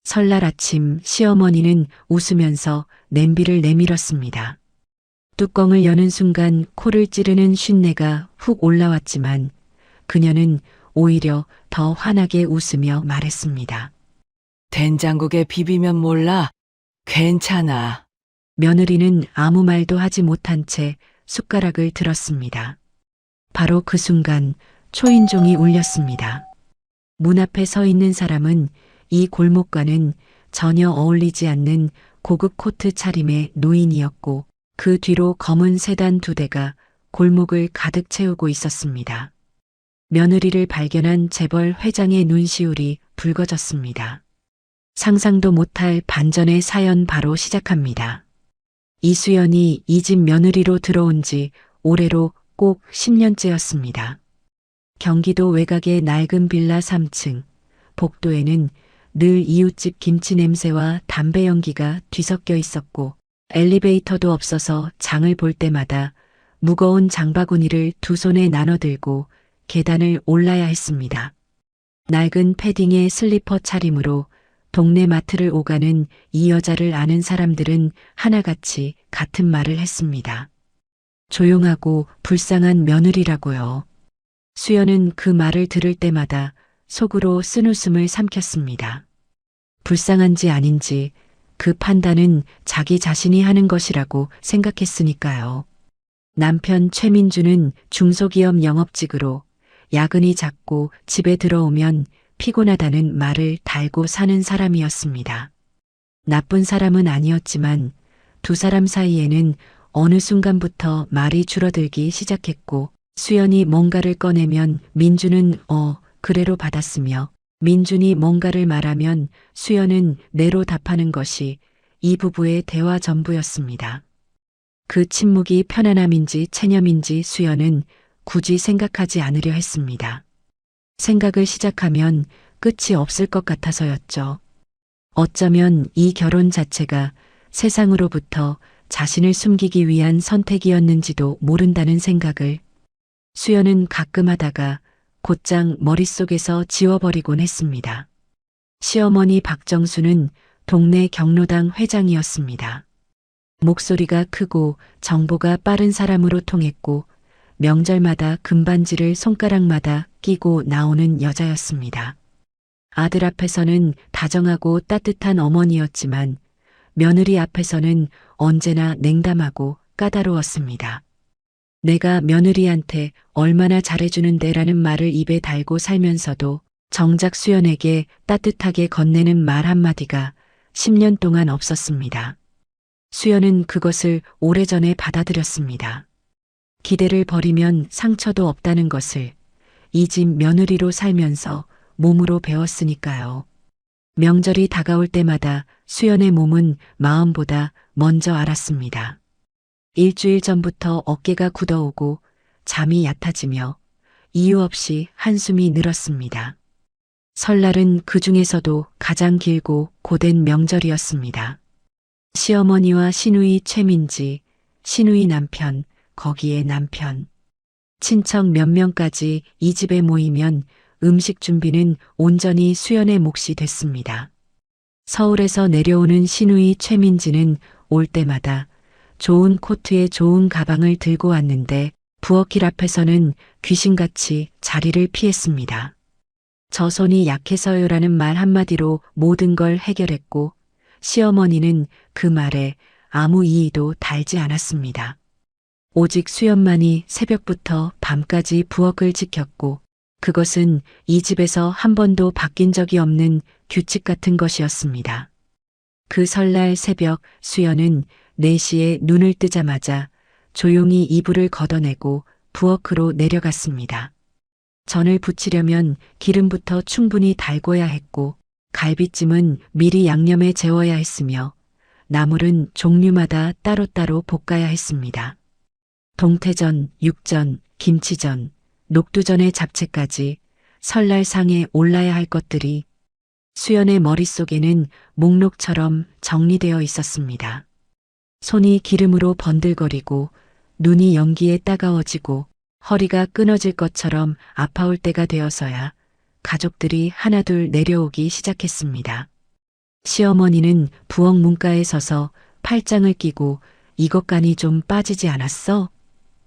설날 아침 시어머니는 웃으면서 냄비를 내밀었습니다. 뚜껑을 여는 순간 코를 찌르는 쉰내가 훅 올라왔지만 그녀는 오히려 더 환하게 웃으며 말했습니다. 된장국에 비비면 몰라. 괜찮아. 며느리는 아무 말도 하지 못한 채 숟가락을 들었습니다. 바로 그 순간 초인종이 울렸습니다. 문 앞에 서 있는 사람은 이 골목과는 전혀 어울리지 않는 고급 코트 차림의 노인이었고 그 뒤로 검은 세단 2대가 골목을 가득 채우고 있었습니다. 며느리를 발견한 재벌 회장의 눈시울이 붉어졌습니다. 상상도 못할 반전의 사연 바로 시작합니다. 이수연이 이 집 며느리로 들어온 지 올해로 꼭 10년째였습니다. 경기도 외곽의 낡은 빌라 3층, 복도에는 늘 이웃집 김치 냄새와 담배 연기가 뒤섞여 있었고 엘리베이터도 없어서 장을 볼 때마다 무거운 장바구니를 두 손에 나눠 들고 계단을 올라야 했습니다. 낡은 패딩의 슬리퍼 차림으로 동네 마트를 오가는 이 여자를 아는 사람들은 하나같이 같은 말을 했습니다. 조용하고 불쌍한 며느리라고요. 수연은 그 말을 들을 때마다 속으로 쓴웃음을 삼켰습니다. 불쌍한지 아닌지 그 판단은 자기 자신이 하는 것이라고 생각했으니까요. 남편 최민주는 중소기업 영업직으로 야근이 잦고 집에 들어오면 피곤하다는 말을 달고 사는 사람이었습니다. 나쁜 사람은 아니었지만 두 사람 사이에는 어느 순간부터 말이 줄어들기 시작했고 수연이 뭔가를 꺼내면 민주는 그래로 받았으며 민준이 뭔가를 말하면 수연은 네로 답하는 것이 이 부부의 대화 전부였습니다. 그 침묵이 편안함인지 체념인지 수연은 굳이 생각하지 않으려 했습니다. 생각을 시작하면 끝이 없을 것 같아서였죠. 어쩌면 이 결혼 자체가 세상으로부터 자신을 숨기기 위한 선택이었는지도 모른다는 생각을 수연은 가끔 하다가 곧장 머릿속에서 지워버리곤 했습니다. 시어머니 박정수는 동네 경로당 회장이었습니다. 목소리가 크고 정보가 빠른 사람으로 통했고 명절마다 금반지를 손가락마다 끼고 나오는 여자였습니다. 아들 앞에서는 다정하고 따뜻한 어머니였지만 며느리 앞에서는 언제나 냉담하고 까다로웠습니다. 내가 며느리한테 얼마나 잘해주는데라는 말을 입에 달고 살면서도 정작 수연에게 따뜻하게 건네는 말 한마디가 10년 동안 없었습니다. 수연은 그것을 오래전에 받아들였습니다. 기대를 버리면 상처도 없다는 것을 이 집 며느리로 살면서 몸으로 배웠으니까요. 명절이 다가올 때마다 수연의 몸은 마음보다 먼저 알았습니다. 일주일 전부터 어깨가 굳어오고 잠이 얕아지며 이유 없이 한숨이 늘었습니다. 설날은 그 중에서도 가장 길고 고된 명절이었습니다. 시어머니와 시누이 최민지, 시누이 남편, 거기에 남편, 친척 몇 명까지 이 집에 모이면 음식 준비는 온전히 수연의 몫이 됐습니다. 서울에서 내려오는 시누이 최민지는 올 때마다 좋은 코트에 좋은 가방을 들고 왔는데 부엌길 앞에서는 귀신같이 자리를 피했습니다. 저 손이 약해서요라는 말 한마디로 모든 걸 해결했고 시어머니는 그 말에 아무 이의도 달지 않았습니다. 오직 수연만이 새벽부터 밤까지 부엌을 지켰고 그것은 이 집에서 한 번도 바뀐 적이 없는 규칙 같은 것이었습니다. 그 설날 새벽 수연은 4시에 눈을 뜨자마자 조용히 이불을 걷어내고 부엌으로 내려갔습니다. 전을 부치려면 기름부터 충분히 달궈야 했고 갈비찜은 미리 양념에 재워야 했으며 나물은 종류마다 따로따로 볶아야 했습니다. 동태전, 육전, 김치전, 녹두전의 잡채까지 설날 상에 올라야 할 것들이 수연의 머릿속에는 목록처럼 정리되어 있었습니다. 손이 기름으로 번들거리고 눈이 연기에 따가워지고 허리가 끊어질 것처럼 아파올 때가 되어서야 가족들이 하나둘 내려오기 시작했습니다. 시어머니는 부엌 문가에 서서 팔짱을 끼고 이것간이 좀 빠지지 않았어?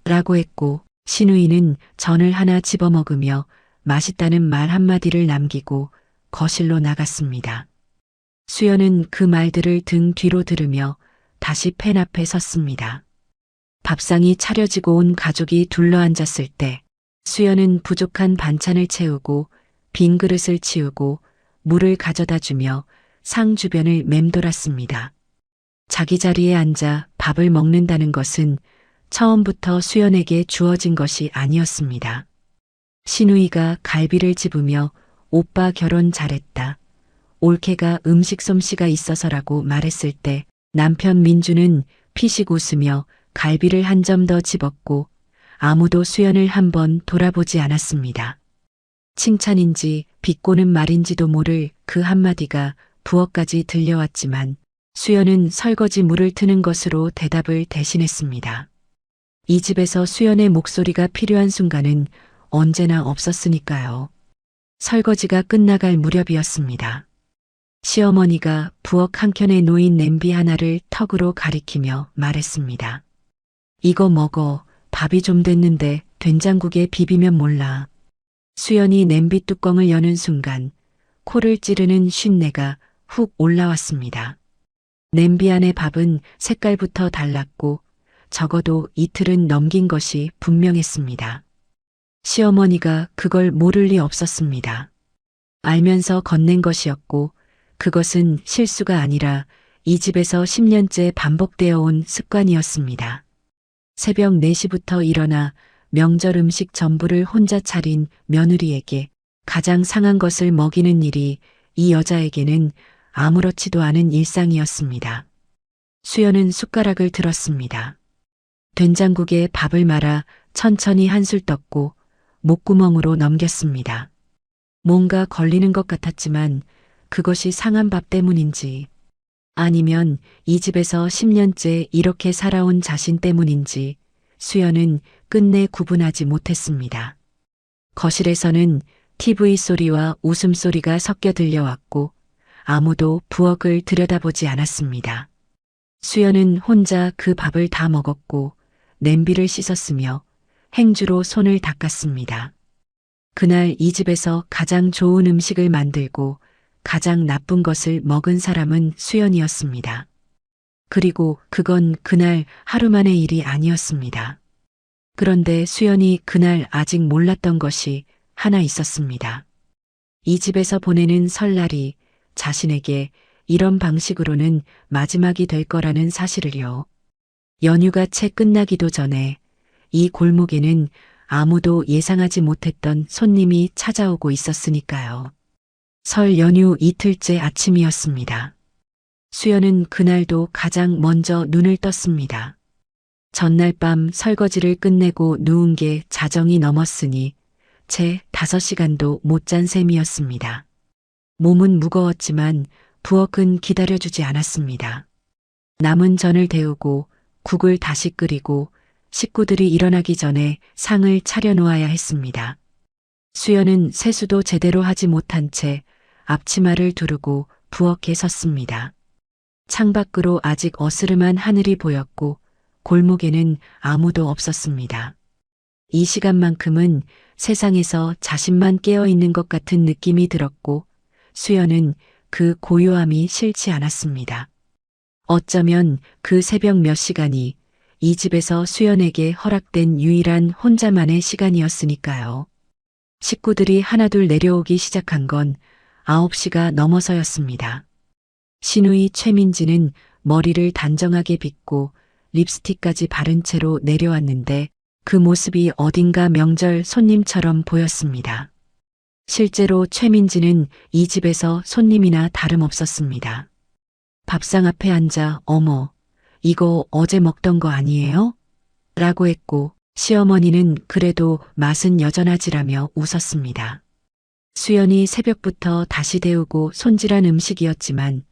라고 했고 신우이는 전을 하나 집어먹으며 맛있다는 말 한마디를 남기고 거실로 나갔습니다. 수연은 그 말들을 등 뒤로 들으며 다시 펜 앞에 섰습니다. 밥상이 차려지고 온 가족이 둘러앉았을 때 수연은 부족한 반찬을 채우고 빈 그릇을 치우고 물을 가져다 주며 상 주변을 맴돌았습니다. 자기 자리에 앉아 밥을 먹는다는 것은 처음부터 수연에게 주어진 것이 아니었습니다. 신우이가 갈비를 집으며 오빠 결혼 잘했다. 올케가 음식 솜씨가 있어서라고 말했을 때 남편 민주는 피식 웃으며 갈비를 한 점 더 집었고 아무도 수연을 한번 돌아보지 않았습니다. 칭찬인지 비꼬는 말인지도 모를 그 한마디가 부엌까지 들려왔지만 수연은 설거지 물을 트는 것으로 대답을 대신했습니다. 이 집에서 수연의 목소리가 필요한 순간은 언제나 없었으니까요. 설거지가 끝나갈 무렵이었습니다. 시어머니가 부엌 한켠에 놓인 냄비 하나를 턱으로 가리키며 말했습니다. 이거 먹어. 밥이 좀 됐는데 된장국에 비비면 몰라. 수연이 냄비 뚜껑을 여는 순간 코를 찌르는 쉰내가 훅 올라왔습니다. 냄비 안의 밥은 색깔부터 달랐고 적어도 이틀은 넘긴 것이 분명했습니다. 시어머니가 그걸 모를 리 없었습니다. 알면서 건넨 것이었고 그것은 실수가 아니라 이 집에서 10년째 반복되어 온 습관이었습니다. 새벽 4시부터 일어나 명절 음식 전부를 혼자 차린 며느리에게 가장 상한 것을 먹이는 일이 이 여자에게는 아무렇지도 않은 일상이었습니다. 수연은 숟가락을 들었습니다. 된장국에 밥을 말아 천천히 한술 떴고 목구멍으로 넘겼습니다. 뭔가 걸리는 것 같았지만 그것이 상한 밥 때문인지 아니면 이 집에서 10년째 이렇게 살아온 자신 때문인지 수연은 끝내 구분하지 못했습니다. 거실에서는 TV 소리와 웃음소리가 섞여 들려왔고 아무도 부엌을 들여다보지 않았습니다. 수연은 혼자 그 밥을 다 먹었고 냄비를 씻었으며 행주로 손을 닦았습니다. 그날 이 집에서 가장 좋은 음식을 만들고 가장 나쁜 것을 먹은 사람은 수연이었습니다. 그리고 그건 그날 하루 만의 일이 아니었습니다. 그런데 수연이 그날 아직 몰랐던 것이 하나 있었습니다. 이 집에서 보내는 설날이 자신에게 이런 방식으로는 마지막이 될 거라는 사실을요. 연휴가 채 끝나기도 전에 이 골목에는 아무도 예상하지 못했던 손님이 찾아오고 있었으니까요. 설 연휴 이틀째 아침이었습니다. 수연은 그날도 가장 먼저 눈을 떴습니다. 전날 밤 설거지를 끝내고 누운 게 자정이 넘었으니 채 5시간도 못 잔 셈이었습니다. 몸은 무거웠지만 부엌은 기다려주지 않았습니다. 남은 전을 데우고 국을 다시 끓이고 식구들이 일어나기 전에 상을 차려놓아야 했습니다. 수연은 세수도 제대로 하지 못한 채 앞치마를 두르고 부엌에 섰습니다. 창밖으로 아직 어스름한 하늘이 보였고 골목에는 아무도 없었습니다. 이 시간만큼은 세상에서 자신만 깨어있는 것 같은 느낌이 들었고 수연은 그 고요함이 싫지 않았습니다. 어쩌면 그 새벽 몇 시간이 이 집에서 수연에게 허락된 유일한 혼자만의 시간이었으니까요. 식구들이 하나둘 내려오기 시작한 건 9시가 넘어서였습니다. 시누이 최민지는 머리를 단정하게 빗고 립스틱까지 바른 채로 내려왔는데 그 모습이 어딘가 명절 손님처럼 보였습니다. 실제로 최민지는 이 집에서 손님이나 다름없었습니다. 밥상 앞에 앉아 어머, 이거 어제 먹던 거 아니에요? 라고 했고 시어머니는 그래도 맛은 여전하지라며 웃었습니다. 수연이 새벽부터 다시 데우고 손질한 음식이었지만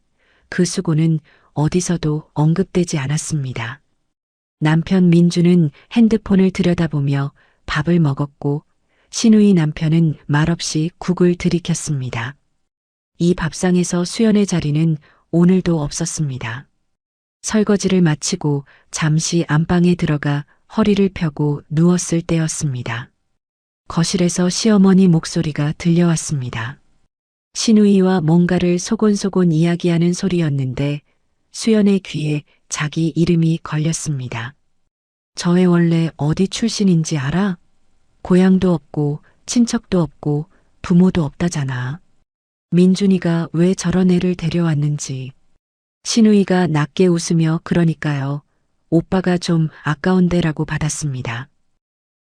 그 수고는 어디서도 언급되지 않았습니다. 남편 민주는 핸드폰을 들여다보며 밥을 먹었고 시누이 남편은 말없이 국을 들이켰습니다. 이 밥상에서 수연의 자리는 오늘도 없었습니다. 설거지를 마치고 잠시 안방에 들어가 허리를 펴고 누웠을 때였습니다. 거실에서 시어머니 목소리가 들려왔습니다. 시누이와 뭔가를 소곤소곤 이야기하는 소리였는데 수연의 귀에 자기 이름이 걸렸습니다. 저애 원래 어디 출신인지 알아? 고향도 없고 친척도 없고 부모도 없다잖아. 민준이가 왜 저런 애를 데려왔는지. 시누이가 낮게 웃으며 그러니까요. 오빠가 좀 아까운데라고 받았습니다.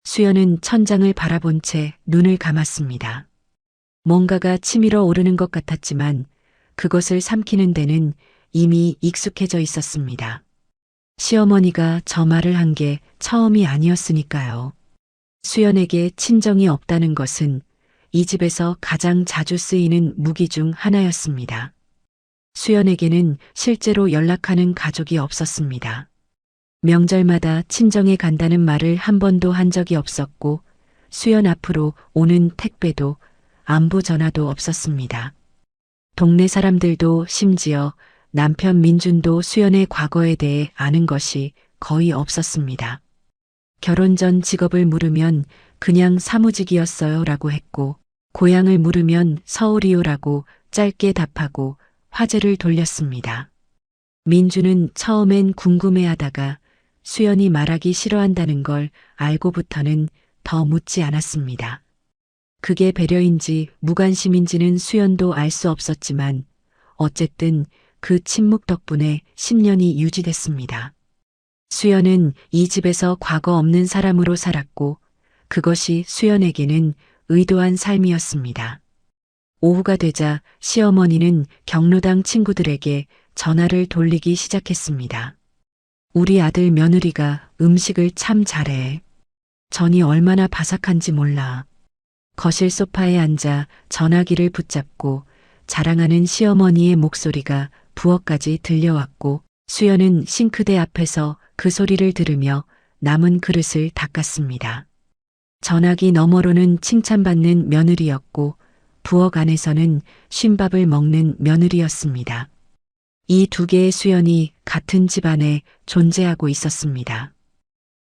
수연은 천장을 바라본 채 눈을 감았습니다. 뭔가가 치밀어 오르는 것 같았지만 그것을 삼키는 데는 이미 익숙해져 있었습니다. 시어머니가 저 말을 한 게 처음이 아니었으니까요. 수연에게 친정이 없다는 것은 이 집에서 가장 자주 쓰이는 무기 중 하나였습니다. 수연에게는 실제로 연락하는 가족이 없었습니다. 명절마다 친정에 간다는 말을 한 번도 한 적이 없었고 수연 앞으로 오는 택배도 안부 전화도 없었습니다. 동네 사람들도 심지어 남편 민준도 수연의 과거에 대해 아는 것이 거의 없었습니다. 결혼 전 직업을 물으면 그냥 사무직이었어요 라고 했고 고향을 물으면 서울이요라고 짧게 답하고 화제를 돌렸습니다. 민주는 처음엔 궁금해하다가 수연이 말하기 싫어한다는 걸 알고부터는 더 묻지 않았습니다. 그게 배려인지 무관심인지는 수연도 알 수 없었지만 어쨌든 그 침묵 덕분에 10년이 유지됐습니다. 수연은 이 집에서 과거 없는 사람으로 살았고 그것이 수연에게는 의도한 삶이었습니다. 오후가 되자 시어머니는 경로당 친구들에게 전화를 돌리기 시작했습니다. 우리 아들 며느리가 음식을 참 잘해. 전이 얼마나 바삭한지 몰라. 거실 소파에 앉아 전화기를 붙잡고 자랑하는 시어머니의 목소리가 부엌까지 들려왔고 수연은 싱크대 앞에서 그 소리를 들으며 남은 그릇을 닦았습니다. 전화기 너머로는 칭찬받는 며느리였고 부엌 안에서는 쉰밥을 먹는 며느리였습니다. 이 두 개의 수연이 같은 집안에 존재하고 있었습니다.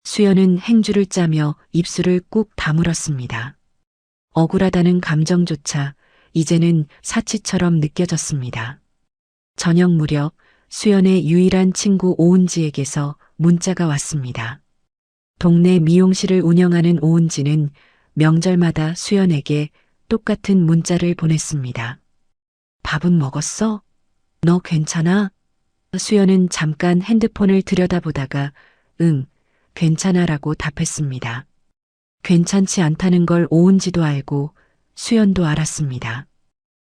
수연은 행주를 짜며 입술을 꾹 다물었습니다. 억울하다는 감정조차 이제는 사치처럼 느껴졌습니다. 저녁 무렵 수연의 유일한 친구 오은지에게서 문자가 왔습니다. 동네 미용실을 운영하는 오은지는 명절마다 수연에게 똑같은 문자를 보냈습니다. 밥은 먹었어? 너 괜찮아? 수연은 잠깐 핸드폰을 들여다보다가 응, 괜찮아라고 답했습니다. 괜찮지 않다는 걸 오은지도 알고 수연도 알았습니다.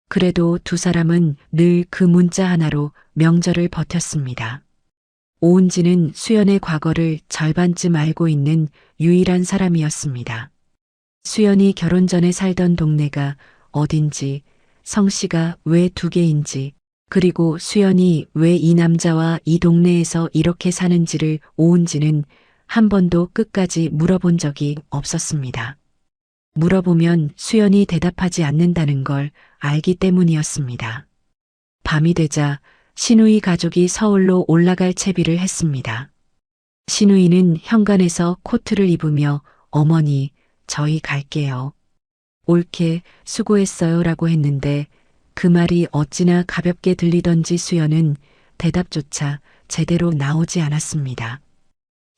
그래도 두 사람은 늘 그 문자 하나로 명절을 버텼습니다. 오은지는 수연의 과거를 절반쯤 알고 있는 유일한 사람이었습니다. 수연이 결혼 전에 살던 동네가 어딘지, 성씨가 왜 두 개인지, 그리고 수연이 왜 이 남자와 이 동네에서 이렇게 사는지를 오은지는 한 번도 끝까지 물어본 적이 없었습니다. 물어보면 수연이 대답하지 않는다는 걸 알기 때문이었습니다. 밤이 되자 시누이 가족이 서울로 올라갈 채비를 했습니다. 시누이는 현관에서 코트를 입으며 어머니, 저희 갈게요. 옳게 수고했어요 라고 했는데 그 말이 어찌나 가볍게 들리던지 수연은 대답조차 제대로 나오지 않았습니다.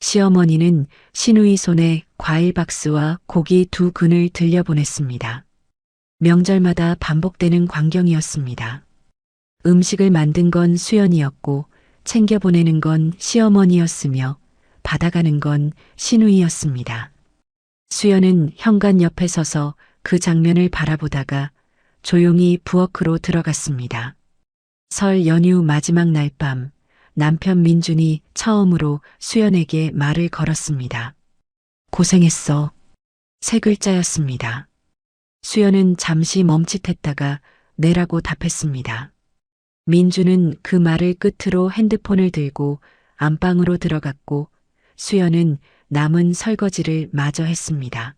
시어머니는 시누이 손에 과일 박스와 고기 2근을 들려보냈습니다. 명절마다 반복되는 광경이었습니다. 음식을 만든 건 수연이었고 챙겨보내는 건 시어머니였으며 받아가는 건 시누이였습니다. 수연은 현관 옆에 서서 그 장면을 바라보다가 조용히 부엌으로 들어갔습니다. 설 연휴 마지막 날 밤 남편 민준이 처음으로 수연에게 말을 걸었습니다. 고생했어. 세 글자였습니다. 수연은 잠시 멈칫했다가 네라고 답했습니다. 민준은 그 말을 끝으로 핸드폰을 들고 안방으로 들어갔고 수연은 남은 설거지를 마저 했습니다.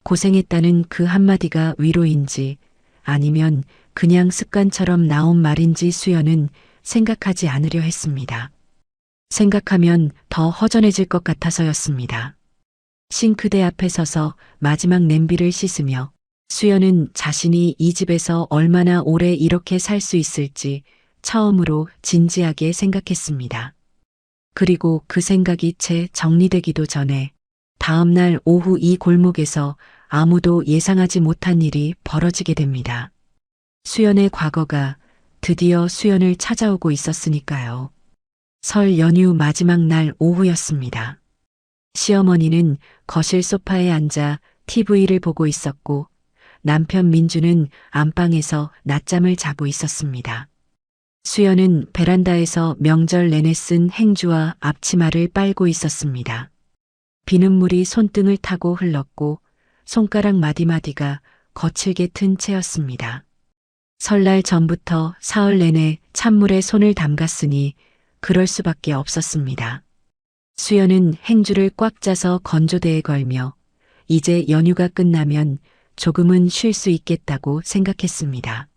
고생했다는 그 한마디가 위로인지 아니면 그냥 습관처럼 나온 말인지 수연은 생각하지 않으려 했습니다. 생각하면 더 허전해질 것 같아서였습니다. 싱크대 앞에 서서 마지막 냄비를 씻으며 수연은 자신이 이 집에서 얼마나 오래 이렇게 살 수 있을지 처음으로 진지하게 생각했습니다. 그리고 그 생각이 채 정리되기도 전에 다음날 오후 이 골목에서 아무도 예상하지 못한 일이 벌어지게 됩니다. 수연의 과거가 드디어 수연을 찾아오고 있었으니까요. 설 연휴 마지막 날 오후였습니다. 시어머니는 거실 소파에 앉아 TV를 보고 있었고 남편 민주는 안방에서 낮잠을 자고 있었습니다. 수연은 베란다에서 명절 내내 쓴 행주와 앞치마를 빨고 있었습니다. 비눗물이 손등을 타고 흘렀고 손가락 마디마디가 거칠게 튼 채였습니다. 설날 전부터 사흘 내내 찬물에 손을 담갔으니 그럴 수밖에 없었습니다. 수연은 행주를 꽉 짜서 건조대에 걸며 이제 연휴가 끝나면 조금은 쉴 수 있겠다고 생각했습니다.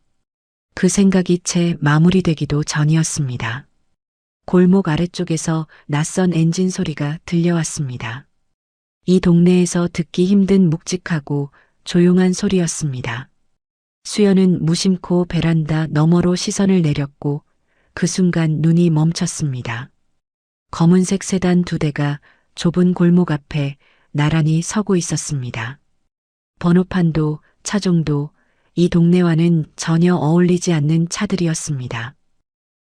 그 생각이 채 마무리되기도 전이었습니다. 골목 아래쪽에서 낯선 엔진 소리가 들려왔습니다. 이 동네에서 듣기 힘든 묵직하고 조용한 소리였습니다. 수연은 무심코 베란다 너머로 시선을 내렸고 그 순간 눈이 멈췄습니다. 검은색 세단 2대가 좁은 골목 앞에 나란히 서고 있었습니다. 번호판도 차종도 이 동네와는 전혀 어울리지 않는 차들이었습니다.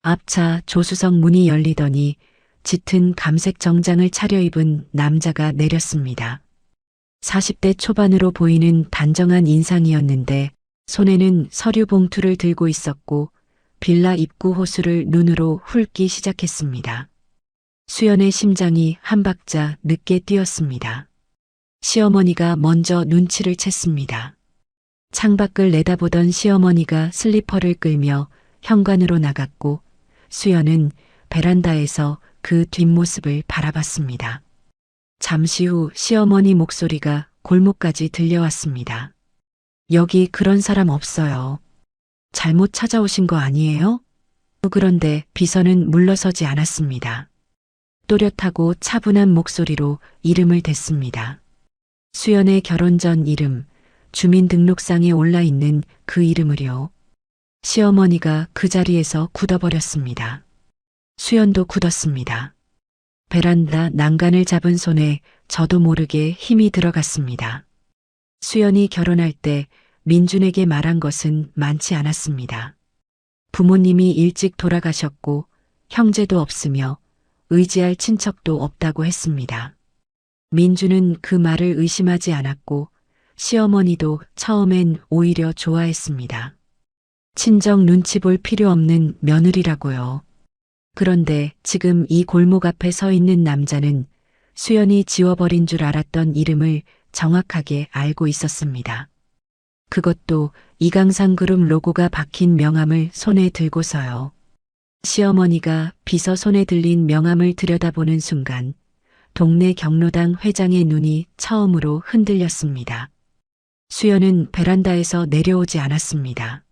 앞차 조수석 문이 열리더니 짙은 감색 정장을 차려입은 남자가 내렸습니다. 40대 초반으로 보이는 단정한 인상이었는데 손에는 서류 봉투를 들고 있었고 빌라 입구 호수를 눈으로 훑기 시작했습니다. 수연의 심장이 한 박자 늦게 뛰었습니다. 시어머니가 먼저 눈치를 챘습니다. 창밖을 내다보던 시어머니가 슬리퍼를 끌며 현관으로 나갔고 수연은 베란다에서 그 뒷모습을 바라봤습니다. 잠시 후 시어머니 목소리가 골목까지 들려왔습니다. 여기 그런 사람 없어요. 잘못 찾아오신 거 아니에요? 그런데 비서는 물러서지 않았습니다. 또렷하고 차분한 목소리로 이름을 댔습니다. 수연의 결혼 전 이름, 주민등록상에 올라있는 그 이름을요. 시어머니가 그 자리에서 굳어버렸습니다. 수연도 굳었습니다. 베란다 난간을 잡은 손에 저도 모르게 힘이 들어갔습니다. 수연이 결혼할 때 민준에게 말한 것은 많지 않았습니다. 부모님이 일찍 돌아가셨고 형제도 없으며 의지할 친척도 없다고 했습니다. 민준은 그 말을 의심하지 않았고 시어머니도 처음엔 오히려 좋아했습니다. 친정 눈치 볼 필요 없는 며느리라고요. 그런데 지금 이 골목 앞에 서 있는 남자는 수연이 지워버린 줄 알았던 이름을 정확하게 알고 있었습니다. 그것도 이강상그룹 로고가 박힌 명함을 손에 들고서요. 시어머니가 비서 손에 들린 명함을 들여다보는 순간 동네 경로당 회장의 눈이 처음으로 흔들렸습니다. 수연은 베란다에서 내려오지 않았습니다.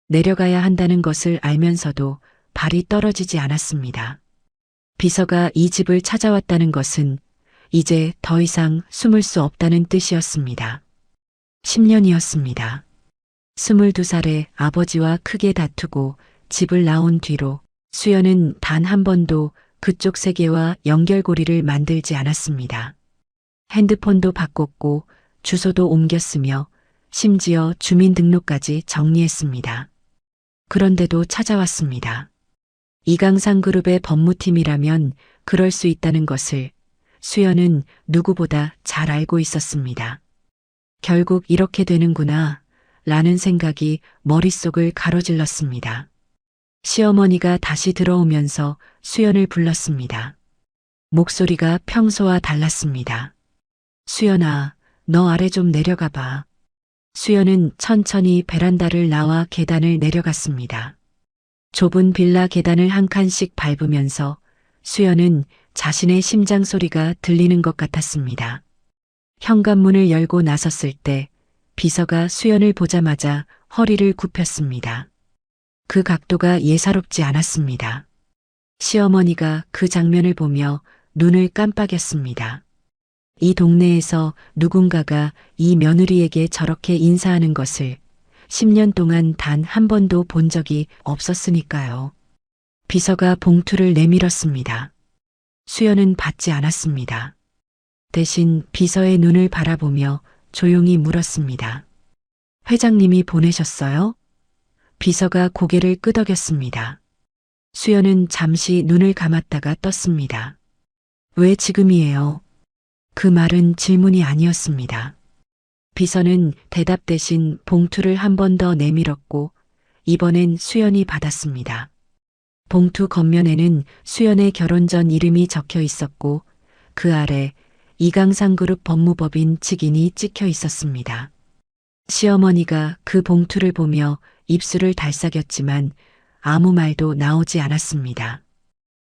내려가야 한다는 것을 알면서도 발이 떨어지지 않았습니다. 비서가 이 집을 찾아왔다는 것은 이제 더 이상 숨을 수 없다는 뜻이었습니다. 10년이었습니다. 22살에 아버지와 크게 다투고 집을 나온 뒤로 수연은 단 한 번도 그쪽 세계와 연결고리를 만들지 않았습니다. 핸드폰도 바꿨고 주소도 옮겼으며 심지어 주민등록까지 정리했습니다. 그런데도 찾아왔습니다. 이강상 그룹의 법무팀이라면 그럴 수 있다는 것을 수연은 누구보다 잘 알고 있었습니다. 결국 이렇게 되는구나 라는 생각이 머릿속을 가로질렀습니다. 시어머니가 다시 들어오면서 수연을 불렀습니다. 목소리가 평소와 달랐습니다. 수연아, 너 아래 좀 내려가 봐. 수연은 천천히 베란다를 나와 계단을 내려갔습니다. 좁은 빌라 계단을 한 칸씩 밟으면서 수연은 자신의 심장 소리가 들리는 것 같았습니다. 현관문을 열고 나섰을 때 비서가 수연을 보자마자 허리를 굽혔습니다. 그 각도가 예사롭지 않았습니다. 시어머니가 그 장면을 보며 눈을 깜빡였습니다. 이 동네에서 누군가가 이 며느리에게 저렇게 인사하는 것을 10년 동안 단 한 번도 본 적이 없었으니까요. 비서가 봉투를 내밀었습니다. 수연은 받지 않았습니다. 대신 비서의 눈을 바라보며 조용히 물었습니다. 회장님이 보내셨어요? 비서가 고개를 끄덕였습니다. 수연은 잠시 눈을 감았다가 떴습니다. 왜 지금이에요? 그 말은 질문이 아니었습니다. 비서는 대답 대신 봉투를 한 번 더 내밀었고 이번엔 수연이 받았습니다. 봉투 겉면에는 수연의 결혼 전 이름이 적혀 있었고 그 아래 이강상그룹 법무법인 직인이 찍혀 있었습니다. 시어머니가 그 봉투를 보며 입술을 달싹였지만 아무 말도 나오지 않았습니다.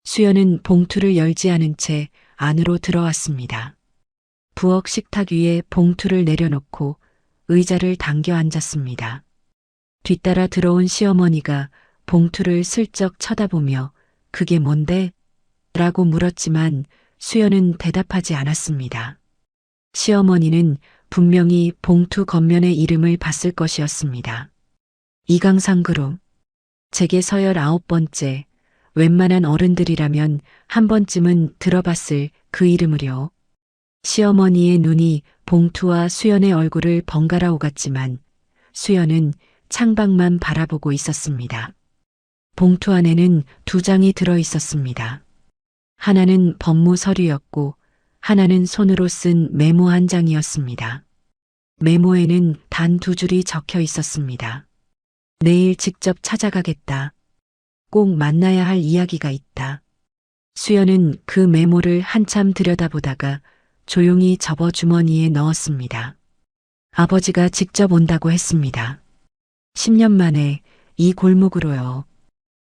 수연은 봉투를 열지 않은 채 안으로 들어왔습니다. 부엌 식탁 위에 봉투를 내려놓고 의자를 당겨 앉았습니다. 뒤따라 들어온 시어머니가 봉투를 슬쩍 쳐다보며 그게 뭔데? 라고 물었지만 수연은 대답하지 않았습니다. 시어머니는 분명히 봉투 겉면의 이름을 봤을 것이었습니다. 이강상그룹. 제게 서열 9번째. 웬만한 어른들이라면 한 번쯤은 들어봤을 그 이름을요. 시어머니의 눈이 봉투와 수연의 얼굴을 번갈아 오갔지만 수연은 창밖만 바라보고 있었습니다. 봉투 안에는 2장이 들어 있었습니다. 하나는 법무 서류였고 하나는 손으로 쓴 메모 한 장이었습니다. 메모에는 단 2줄이 적혀 있었습니다. 내일 직접 찾아가겠다. 꼭 만나야 할 이야기가 있다. 수연은 그 메모를 한참 들여다보다가 조용히 접어 주머니에 넣었습니다. 아버지가 직접 온다고 했습니다. 10년 만에 이 골목으로요.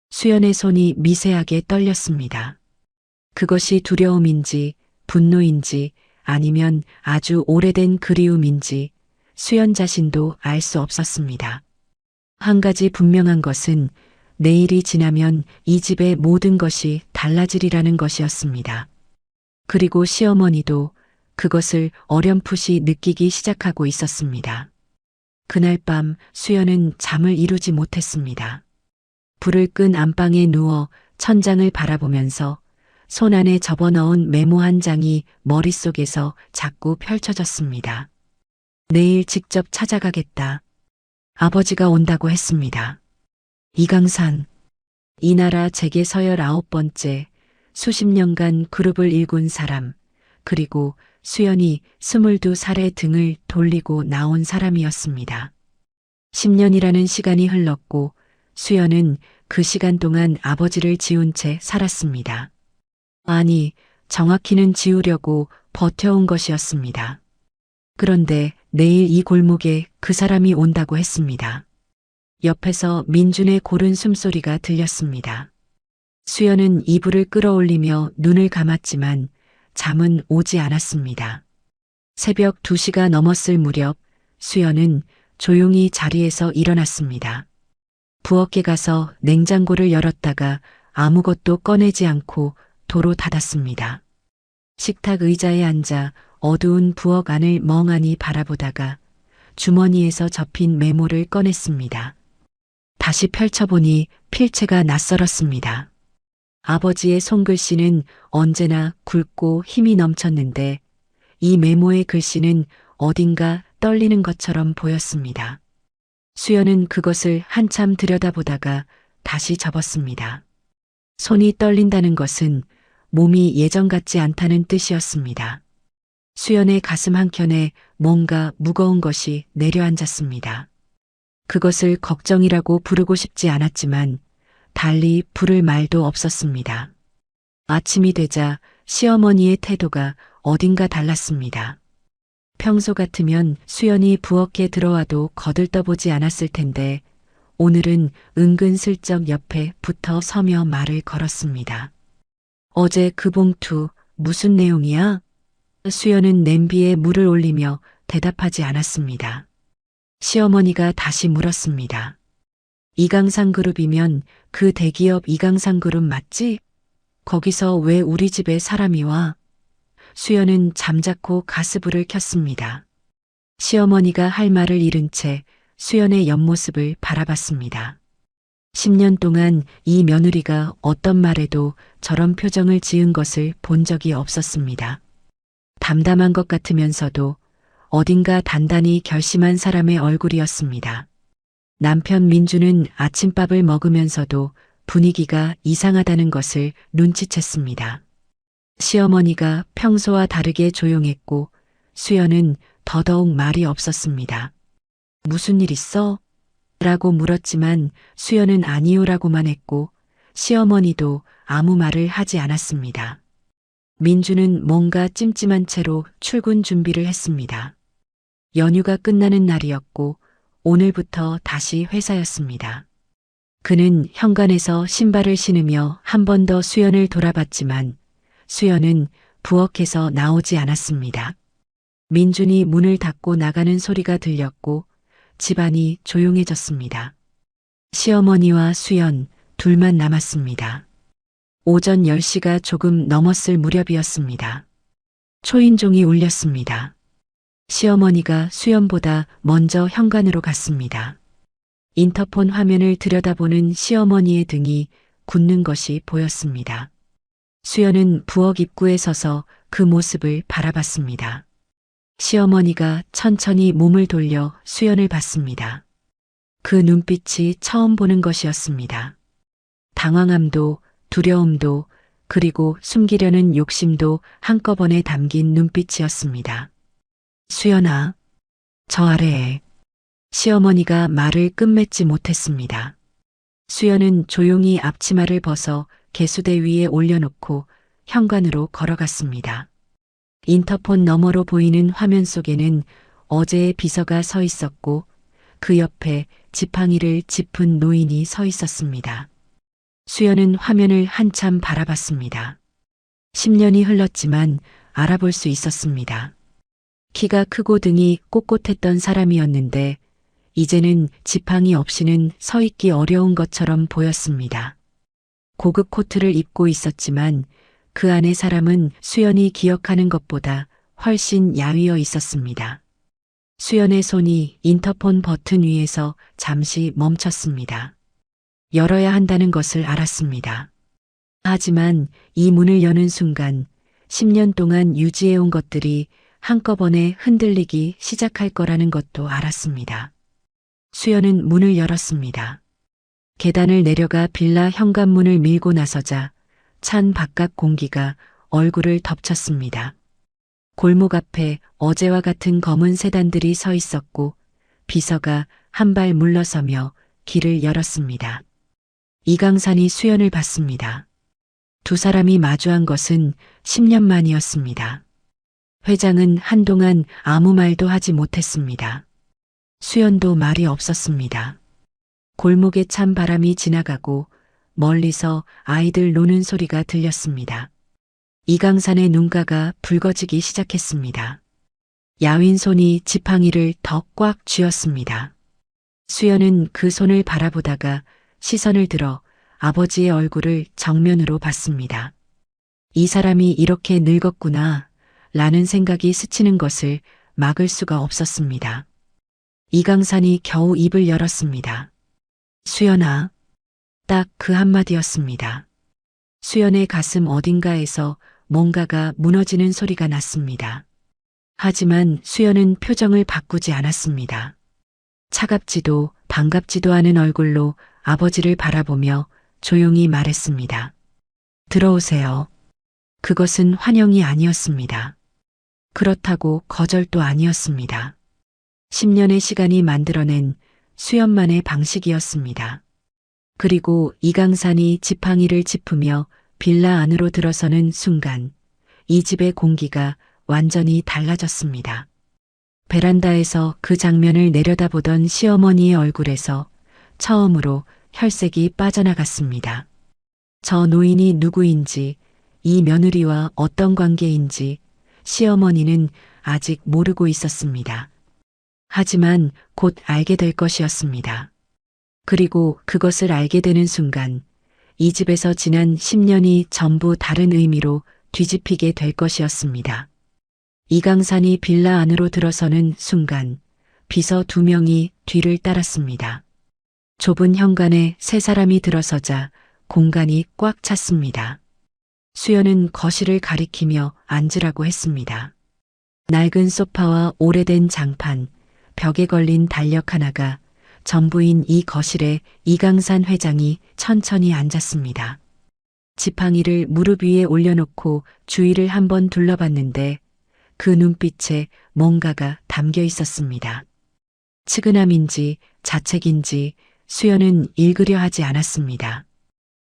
수연의 손이 미세하게 떨렸습니다. 그것이 두려움인지 분노인지 아니면 아주 오래된 그리움인지 수연 자신도 알 수 없었습니다. 한 가지 분명한 것은 내일이 지나면 이 집의 모든 것이 달라지리라는 것이었습니다. 그리고 시어머니도 그것을 어렴풋이 느끼기 시작하고 있었습니다. 그날 밤 수연은 잠을 이루지 못했습니다. 불을 끈 안방에 누워 천장을 바라보면서 손 안에 접어넣은 메모 한 장이 머릿속에서 자꾸 펼쳐졌습니다. 내일 직접 찾아가겠다. 아버지가 온다고 했습니다. 이강산. 이 나라 재계 서열 9번째, 수십 년간 그룹을 일군 사람, 그리고 수연이 22살에 등을 돌리고 나온 사람이었습니다. 10년이라는 시간이 흘렀고 수연은 그 시간 동안 아버지를 지운 채 살았습니다. 아니, 정확히는 지우려고 버텨온 것이었습니다. 그런데 내일 이 골목에 그 사람이 온다고 했습니다. 옆에서 민준의 고른 숨소리가 들렸습니다. 수연은 이불을 끌어올리며 눈을 감았지만 잠은 오지 않았습니다. 새벽 2시가 넘었을 무렵 수연은 조용히 자리에서 일어났습니다. 부엌에 가서 냉장고를 열었다가 아무것도 꺼내지 않고 도로 닫았습니다. 식탁 의자에 앉아 어두운 부엌 안을 멍하니 바라보다가 주머니에서 접힌 메모를 꺼냈습니다. 다시 펼쳐보니 필체가 낯설었습니다. 아버지의 손글씨는 언제나 굵고 힘이 넘쳤는데 이 메모의 글씨는 어딘가 떨리는 것처럼 보였습니다. 수연은 그것을 한참 들여다보다가 다시 접었습니다. 손이 떨린다는 것은 몸이 예전 같지 않다는 뜻이었습니다. 수연의 가슴 한켠에 뭔가 무거운 것이 내려앉았습니다. 그것을 걱정이라고 부르고 싶지 않았지만 달리 부를 말도 없었습니다. 아침이 되자 시어머니의 태도가 어딘가 달랐습니다. 평소 같으면 수연이 부엌에 들어와도 거들떠보지 않았을 텐데 오늘은 은근슬쩍 옆에 붙어 서며 말을 걸었습니다. 어제 그 봉투 무슨 내용이야? 수연은 냄비에 물을 올리며 대답하지 않았습니다. 시어머니가 다시 물었습니다. 이강상그룹이면 그 대기업 이강상그룹 맞지? 거기서 왜 우리 집에 사람이 와? 수연은 잠자코 가스불을 켰습니다. 시어머니가 할 말을 잃은 채 수연의 옆모습을 바라봤습니다. 10년 동안 이 며느리가 어떤 말에도 저런 표정을 지은 것을 본 적이 없었습니다. 담담한 것 같으면서도 어딘가 단단히 결심한 사람의 얼굴이었습니다. 남편 민주는 아침밥을 먹으면서도 분위기가 이상하다는 것을 눈치챘습니다. 시어머니가 평소와 다르게 조용했고 수연은 더더욱 말이 없었습니다. 무슨 일 있어? 라고 물었지만 수연은 아니요라고만 했고 시어머니도 아무 말을 하지 않았습니다. 민주는 뭔가 찜찜한 채로 출근 준비를 했습니다. 연휴가 끝나는 날이었고 오늘부터 다시 회사였습니다. 그는 현관에서 신발을 신으며 한 번 더 수연을 돌아봤지만 수연은 부엌에서 나오지 않았습니다. 민준이 문을 닫고 나가는 소리가 들렸고 집안이 조용해졌습니다. 시어머니와 수연 둘만 남았습니다. 오전 10시가 조금 넘었을 무렵이었습니다. 초인종이 울렸습니다. 시어머니가 수연보다 먼저 현관으로 갔습니다. 인터폰 화면을 들여다보는 시어머니의 등이 굳는 것이 보였습니다. 수연은 부엌 입구에 서서 그 모습을 바라봤습니다. 시어머니가 천천히 몸을 돌려 수연을 봤습니다. 그 눈빛이 처음 보는 것이었습니다. 당황함도 두려움도 그리고 숨기려는 욕심도 한꺼번에 담긴 눈빛이었습니다. 수연아, 저 아래에. 시어머니가 말을 끝맺지 못했습니다. 수연은 조용히 앞치마를 벗어 개수대 위에 올려놓고 현관으로 걸어갔습니다. 인터폰 너머로 보이는 화면 속에는 어제의 비서가 서 있었고 그 옆에 지팡이를 짚은 노인이 서 있었습니다. 수연은 화면을 한참 바라봤습니다. 10년이 흘렀지만 알아볼 수 있었습니다. 키가 크고 등이 꼿꼿했던 사람이었는데 이제는 지팡이 없이는 서 있기 어려운 것처럼 보였습니다. 고급 코트를 입고 있었지만 그 안의 사람은 수연이 기억하는 것보다 훨씬 야위어 있었습니다. 수연의 손이 인터폰 버튼 위에서 잠시 멈췄습니다. 열어야 한다는 것을 알았습니다. 하지만 이 문을 여는 순간 10년 동안 유지해온 것들이 한꺼번에 흔들리기 시작할 거라는 것도 알았습니다. 수연은 문을 열었습니다. 계단을 내려가 빌라 현관문을 밀고 나서자 찬 바깥 공기가 얼굴을 덮쳤습니다. 골목 앞에 어제와 같은 검은 세단들이 서 있었고 비서가 한 발 물러서며 길을 열었습니다. 이강산이 수연을 봤습니다. 두 사람이 마주한 것은 10년 만이었습니다. 회장은 한동안 아무 말도 하지 못했습니다. 수연도 말이 없었습니다. 골목에 찬 바람이 지나가고 멀리서 아이들 노는 소리가 들렸습니다. 이강산의 눈가가 붉어지기 시작했습니다. 야윈 손이 지팡이를 더 꽉 쥐었습니다. 수연은 그 손을 바라보다가 시선을 들어 아버지의 얼굴을 정면으로 봤습니다. 이 사람이 이렇게 늙었구나 라는 생각이 스치는 것을 막을 수가 없었습니다. 이강산이 겨우 입을 열었습니다. 수연아. 딱 그 한마디였습니다. 수연의 가슴 어딘가에서 뭔가가 무너지는 소리가 났습니다. 하지만 수연은 표정을 바꾸지 않았습니다. 차갑지도 반갑지도 않은 얼굴로 아버지를 바라보며 조용히 말했습니다. 들어오세요. 그것은 환영이 아니었습니다. 그렇다고 거절도 아니었습니다. 10년의 시간이 만들어낸 수연만의 방식이었습니다. 그리고 이강산이 지팡이를 짚으며 빌라 안으로 들어서는 순간 이 집의 공기가 완전히 달라졌습니다. 베란다에서 그 장면을 내려다보던 시어머니의 얼굴에서 처음으로 혈색이 빠져나갔습니다. 저 노인이 누구인지, 이 며느리와 어떤 관계인지 시어머니는 아직 모르고 있었습니다. 하지만 곧 알게 될 것이었습니다. 그리고 그것을 알게 되는 순간 이 집에서 지난 10년이 전부 다른 의미로 뒤집히게 될 것이었습니다. 이강산이 빌라 안으로 들어서는 순간 비서 2명이 뒤를 따랐습니다. 좁은 현관에 3사람이 들어서자 공간이 꽉 찼습니다. 수연은 거실을 가리키며 앉으라고 했습니다. 낡은 소파와 오래된 장판, 벽에 걸린 달력 하나가 전부인 이 거실에 이강산 회장이 천천히 앉았습니다. 지팡이를 무릎 위에 올려놓고 주위를 한번 둘러봤는데 그 눈빛에 뭔가가 담겨 있었습니다. 측은함인지 자책인지 수연은 읽으려 하지 않았습니다.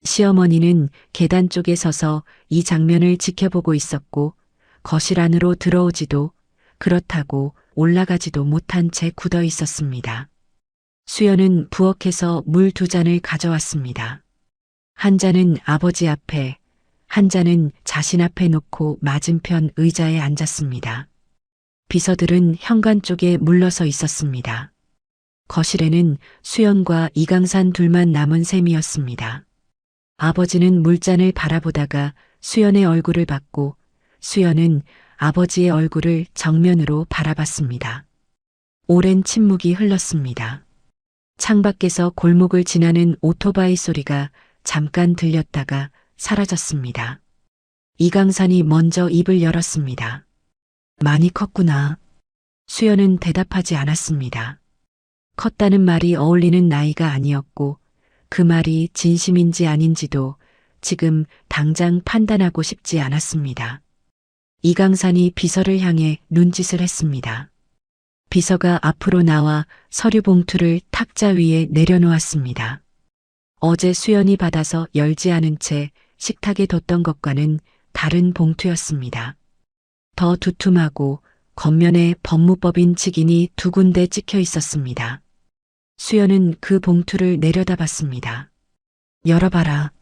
시어머니는 계단 쪽에 서서 이 장면을 지켜보고 있었고 거실 안으로 들어오지도 그렇다고 올라가지도 못한 채 굳어 있었습니다. 수연은 부엌에서 물 2잔을 가져왔습니다. 한 잔은 아버지 앞에, 한 잔은 자신 앞에 놓고 맞은편 의자에 앉았습니다. 비서들은 현관 쪽에 물러서 있었습니다. 거실에는 수연과 이강산 둘만 남은 셈이었습니다. 아버지는 물잔을 바라보다가 수연의 얼굴을 봤고 수연은 아버지의 얼굴을 정면으로 바라봤습니다. 오랜 침묵이 흘렀습니다. 창밖에서 골목을 지나는 오토바이 소리가 잠깐 들렸다가 사라졌습니다. 이강산이 먼저 입을 열었습니다. 많이 컸구나. 수연은 대답하지 않았습니다. 컸다는 말이 어울리는 나이가 아니었고 그 말이 진심인지 아닌지도 지금 당장 판단하고 싶지 않았습니다. 이강산이 비서를 향해 눈짓을 했습니다. 비서가 앞으로 나와 서류 봉투를 탁자 위에 내려놓았습니다. 어제 수연이 받아서 열지 않은 채 식탁에 뒀던 것과는 다른 봉투였습니다. 더 두툼하고 겉면에 법무법인 직인이 2군데 찍혀 있었습니다. 수연은 그 봉투를 내려다봤습니다. 열어봐라.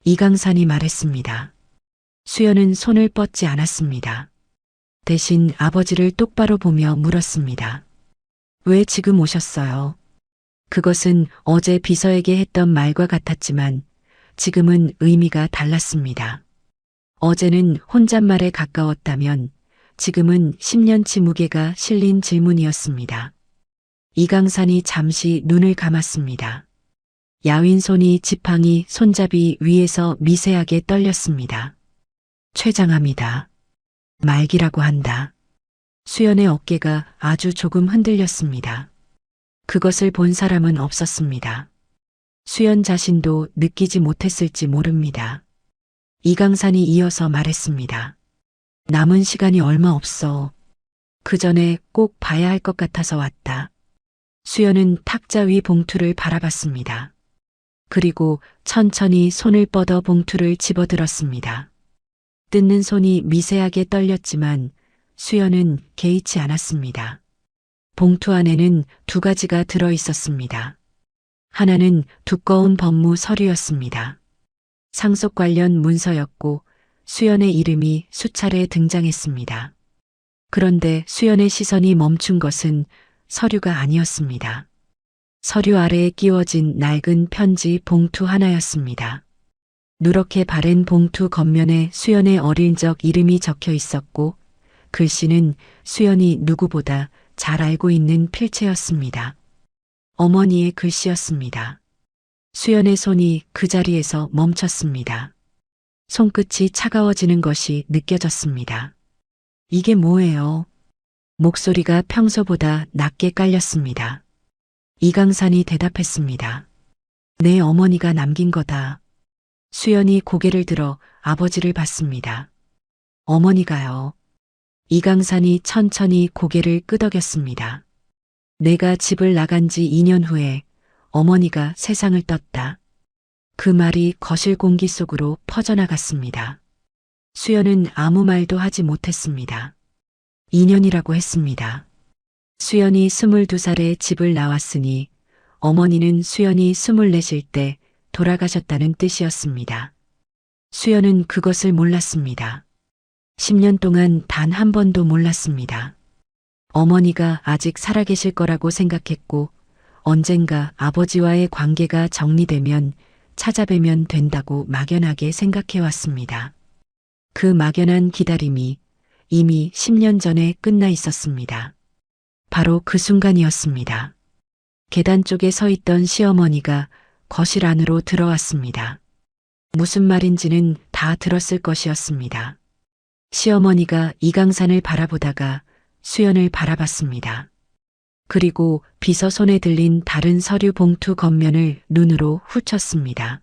이강산이 말했습니다. 수연은 손을 뻗지 않았습니다. 대신 아버지를 똑바로 보며 물었습니다. 왜 지금 오셨어요? 그것은 어제 비서에게 했던 말과 같았지만 지금은 의미가 달랐습니다. 어제는 혼잣말에 가까웠다면 지금은 10년치 무게가 실린 질문이었습니다. 이강산이 잠시 눈을 감았습니다. 야윈 손이 지팡이 손잡이 위에서 미세하게 떨렸습니다. 최장합니다. 말기라고 한다. 수연의 어깨가 아주 조금 흔들렸습니다. 그것을 본 사람은 없었습니다. 수연 자신도 느끼지 못했을지 모릅니다. 이강산이 이어서 말했습니다. 남은 시간이 얼마 없어. 그 전에 꼭 봐야 할 것 같아서 왔다. 수연은 탁자 위 봉투를 바라봤습니다. 그리고 천천히 손을 뻗어 봉투를 집어들었습니다. 뜯는 손이 미세하게 떨렸지만 수연은 개의치 않았습니다. 봉투 안에는 2가지가 들어 있었습니다. 하나는 두꺼운 법무 서류였습니다. 상속 관련 문서였고 수연의 이름이 수차례 등장했습니다. 그런데 수연의 시선이 멈춘 것은 서류가 아니었습니다. 서류 아래에 끼워진 낡은 편지 봉투 하나였습니다. 누렇게 바랜 봉투 겉면에 수연의 어린 적 이름이 적혀 있었고 글씨는 수연이 누구보다 잘 알고 있는 필체였습니다. 어머니의 글씨였습니다. 수연의 손이 그 자리에서 멈췄습니다. 손끝이 차가워지는 것이 느껴졌습니다. 이게 뭐예요? 목소리가 평소보다 낮게 깔렸습니다. 이강산이 대답했습니다. 내 어머니가 남긴 거다. 수연이 고개를 들어 아버지를 봤습니다. 어머니가요. 이강산이 천천히 고개를 끄덕였습니다. 내가 집을 나간 지 2년 후에 어머니가 세상을 떴다. 그 말이 거실 공기 속으로 퍼져나갔습니다. 수연은 아무 말도 하지 못했습니다. 2년이라고 했습니다. 수연이 22살에 집을 나왔으니 어머니는 수연이 24일 때 돌아가셨다는 뜻이었습니다. 수연은 그것을 몰랐습니다. 10년 동안 단 한 번도 몰랐습니다. 어머니가 아직 살아계실 거라고 생각했고 언젠가 아버지와의 관계가 정리되면 찾아뵈면 된다고 막연하게 생각해왔습니다. 그 막연한 기다림이 이미 10년 전에 끝나 있었습니다. 바로 그 순간이었습니다. 계단 쪽에 서 있던 시어머니가 거실 안으로 들어왔습니다. 무슨 말인지는 다 들었을 것이었습니다. 시어머니가 이강산을 바라보다가 수연을 바라봤습니다. 그리고 비서 손에 들린 다른 서류 봉투 겉면을 눈으로 훑었습니다.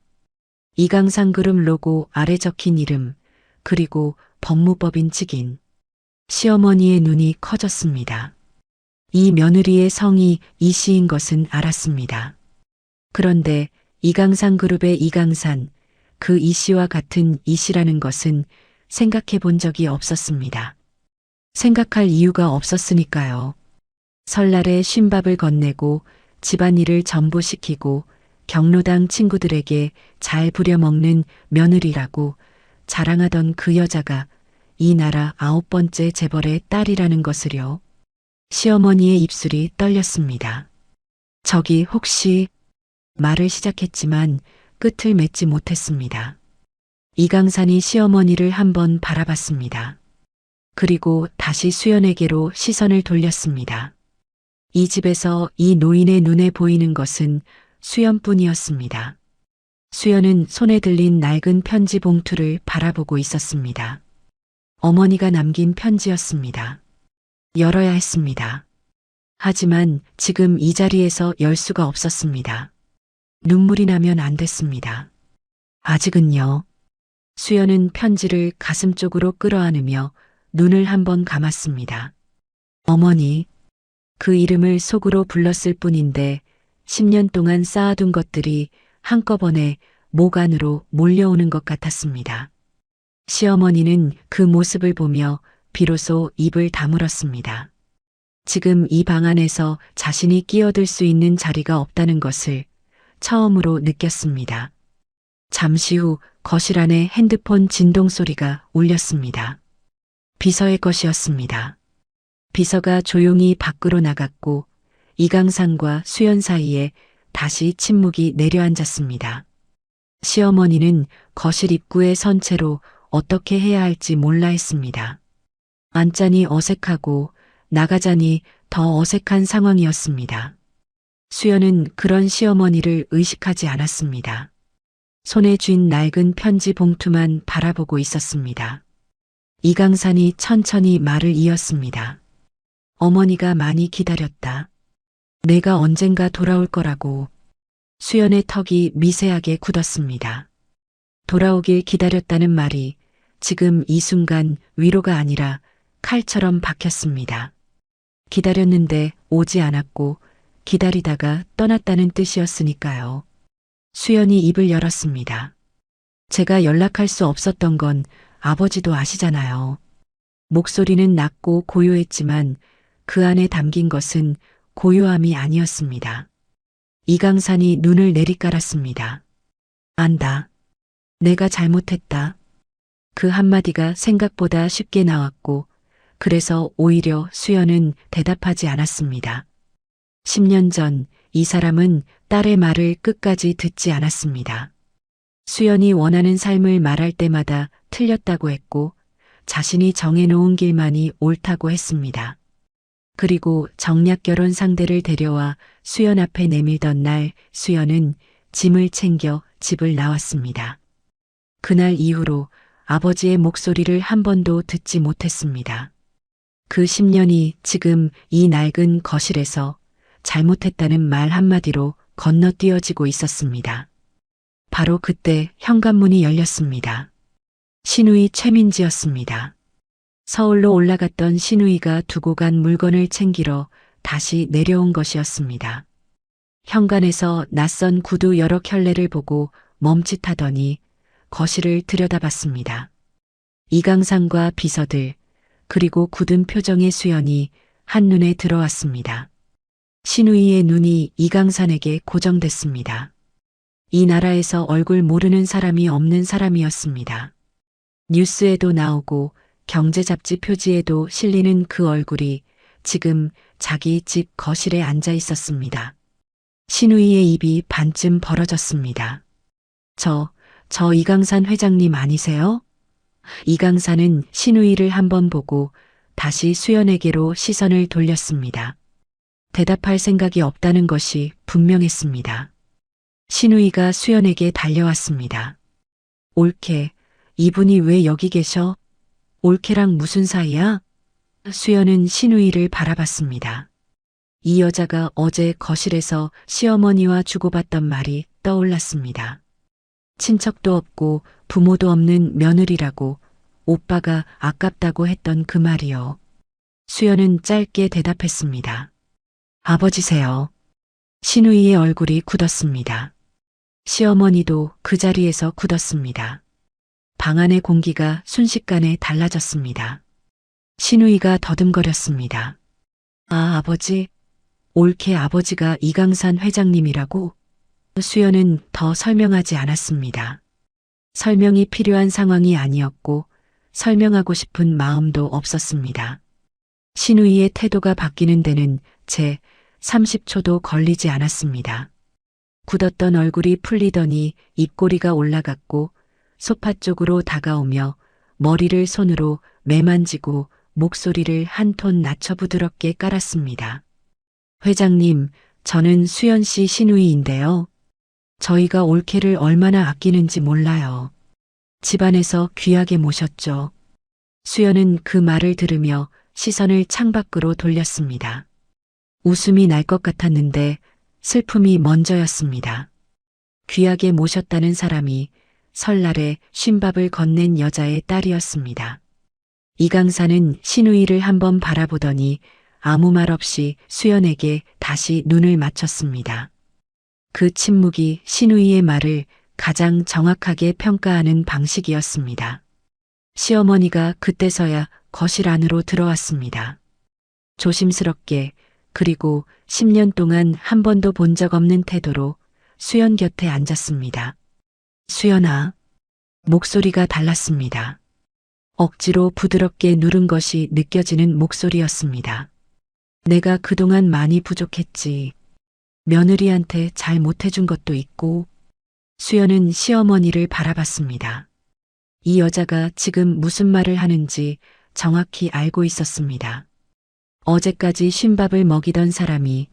이강산 그룹 로고 아래 적힌 이름, 그리고 법무법인 직인. 시어머니의 눈이 커졌습니다. 이 며느리의 성이 이 씨인 것은 알았습니다. 그런데 이강산 그룹의 이강산, 그 이 씨와 같은 이 씨라는 것은 생각해 본 적이 없었습니다. 생각할 이유가 없었으니까요. 설날에 쉰밥을 건네고 집안일을 전부 시키고 경로당 친구들에게 잘 부려먹는 며느리라고 자랑하던 그 여자가 이 나라 9번째 재벌의 딸이라는 것을요. 시어머니의 입술이 떨렸습니다. 저기 혹시 말을 시작했지만 끝을 맺지 못했습니다. 이강산이 시어머니를 한번 바라봤습니다. 그리고 다시 수연에게로 시선을 돌렸습니다. 이 집에서 이 노인의 눈에 보이는 것은 수연뿐이었습니다. 수연은 손에 들린 낡은 편지 봉투를 바라보고 있었습니다. 어머니가 남긴 편지였습니다. 열어야 했습니다. 하지만 지금 이 자리에서 열 수가 없었습니다. 눈물이 나면 안 됐습니다. 아직은요. 수연은 편지를 가슴 쪽으로 끌어안으며 눈을 한번 감았습니다. 어머니, 그 이름을 속으로 불렀을 뿐인데 10년 동안 쌓아둔 것들이 한꺼번에 목 안으로 몰려오는 것 같았습니다. 시어머니는 그 모습을 보며 비로소 입을 다물었습니다. 지금 이 방 안에서 자신이 끼어들 수 있는 자리가 없다는 것을 처음으로 느꼈습니다. 잠시 후 거실 안에 핸드폰 진동 소리가 울렸습니다. 비서의 것이었습니다. 비서가 조용히 밖으로 나갔고 이강산과 수연 사이에 다시 침묵이 내려앉았습니다. 시어머니는 거실 입구에 선 채로 어떻게 해야 할지 몰라 했습니다. 앉자니 어색하고 나가자니 더 어색한 상황이었습니다. 수연은 그런 시어머니를 의식하지 않았습니다. 손에 쥔 낡은 편지 봉투만 바라보고 있었습니다. 이강산이 천천히 말을 이었습니다. 어머니가 많이 기다렸다. 내가 언젠가 돌아올 거라고. 수연의 턱이 미세하게 굳었습니다. 돌아오길 기다렸다는 말이 지금 이 순간 위로가 아니라 칼처럼 박혔습니다. 기다렸는데 오지 않았고 기다리다가 떠났다는 뜻이었으니까요. 수연이 입을 열었습니다. 제가 연락할 수 없었던 건 아버지도 아시잖아요. 목소리는 낮고 고요했지만 그 안에 담긴 것은 고요함이 아니었습니다. 이강산이 눈을 내리깔았습니다. 안다. 내가 잘못했다. 그 한마디가 생각보다 쉽게 나왔고 그래서 오히려 수연은 대답하지 않았습니다. 10년 전 이 사람은 딸의 말을 끝까지 듣지 않았습니다. 수연이 원하는 삶을 말할 때마다 틀렸다고 했고 자신이 정해놓은 길만이 옳다고 했습니다. 그리고 정략 결혼 상대를 데려와 수연 앞에 내밀던 날 수연은 짐을 챙겨 집을 나왔습니다. 그날 이후로 아버지의 목소리를 한 번도 듣지 못했습니다. 그 10년이 지금 이 낡은 거실에서 잘못했다는 말 한마디로 건너뛰어지고 있었습니다. 바로 그때 현관문이 열렸습니다. 신우이 최민지였습니다. 서울로 올라갔던 신우이가 두고 간 물건을 챙기러 다시 내려온 것이었습니다. 현관에서 낯선 구두 여러 켤레를 보고 멈칫하더니 거실을 들여다봤습니다. 이강산과 비서들, 그리고 굳은 표정의 수연이 한눈에 들어왔습니다. 신우이의 눈이 이강산에게 고정됐습니다. 이 나라에서 얼굴 모르는 사람이 없는 사람이었습니다. 뉴스에도 나오고 경제 잡지 표지에도 실리는 그 얼굴이 지금 자기 집 거실에 앉아 있었습니다. 신우이의 입이 반쯤 벌어졌습니다. 저 이강산 회장님 아니세요? 이강산은 신우이를 한번 보고 다시 수연에게로 시선을 돌렸습니다. 대답할 생각이 없다는 것이 분명했습니다. 신우이가 수연에게 달려왔습니다. 올케, 이분이 왜 여기 계셔? 올케랑 무슨 사이야? 수연은 신우이를 바라봤습니다. 이 여자가 어제 거실에서 시어머니와 주고받던 말이 떠올랐습니다. 친척도 없고 부모도 없는 며느리라고 오빠가 아깝다고 했던 그 말이요. 수연은 짧게 대답했습니다. 아버지세요. 신우이의 얼굴이 굳었습니다. 시어머니도 그 자리에서 굳었습니다. 방 안의 공기가 순식간에 달라졌습니다. 신우이가 더듬거렸습니다. 아, 아버지. 올케 아버지가 이강산 회장님이라고? 수연은 더 설명하지 않았습니다. 설명이 필요한 상황이 아니었고 설명하고 싶은 마음도 없었습니다. 신우이의 태도가 바뀌는 데는 채 30초도 걸리지 않았습니다. 굳었던 얼굴이 풀리더니 입꼬리가 올라갔고 소파 쪽으로 다가오며 머리를 손으로 매만지고 목소리를 한 톤 낮춰 부드럽게 깔았습니다. 회장님, 저는 수연 씨 신우이인데요. 저희가 올케를 얼마나 아끼는지 몰라요. 집안에서 귀하게 모셨죠. 수연은 그 말을 들으며 시선을 창밖으로 돌렸습니다. 웃음이 날 것 같았는데 슬픔이 먼저였습니다. 귀하게 모셨다는 사람이 설날에 쉰밥을 건넨 여자의 딸이었습니다. 이강산은 신우이를 한번 바라보더니 아무 말 없이 수연에게 다시 눈을 맞췄습니다. 그 침묵이 신우이의 말을 가장 정확하게 평가하는 방식이었습니다. 시어머니가 그때서야 거실 안으로 들어왔습니다. 조심스럽게 그리고 10년 동안 한 번도 본 적 없는 태도로 수연 곁에 앉았습니다. 수연아. 목소리가 달랐습니다. 억지로 부드럽게 누른 것이 느껴지는 목소리였습니다. 내가 그동안 많이 부족했지. 며느리한테 잘 못해준 것도 있고. 수연은 시어머니를 바라봤습니다. 이 여자가 지금 무슨 말을 하는지 정확히 알고 있었습니다. 어제까지 쉰밥을 먹이던 사람이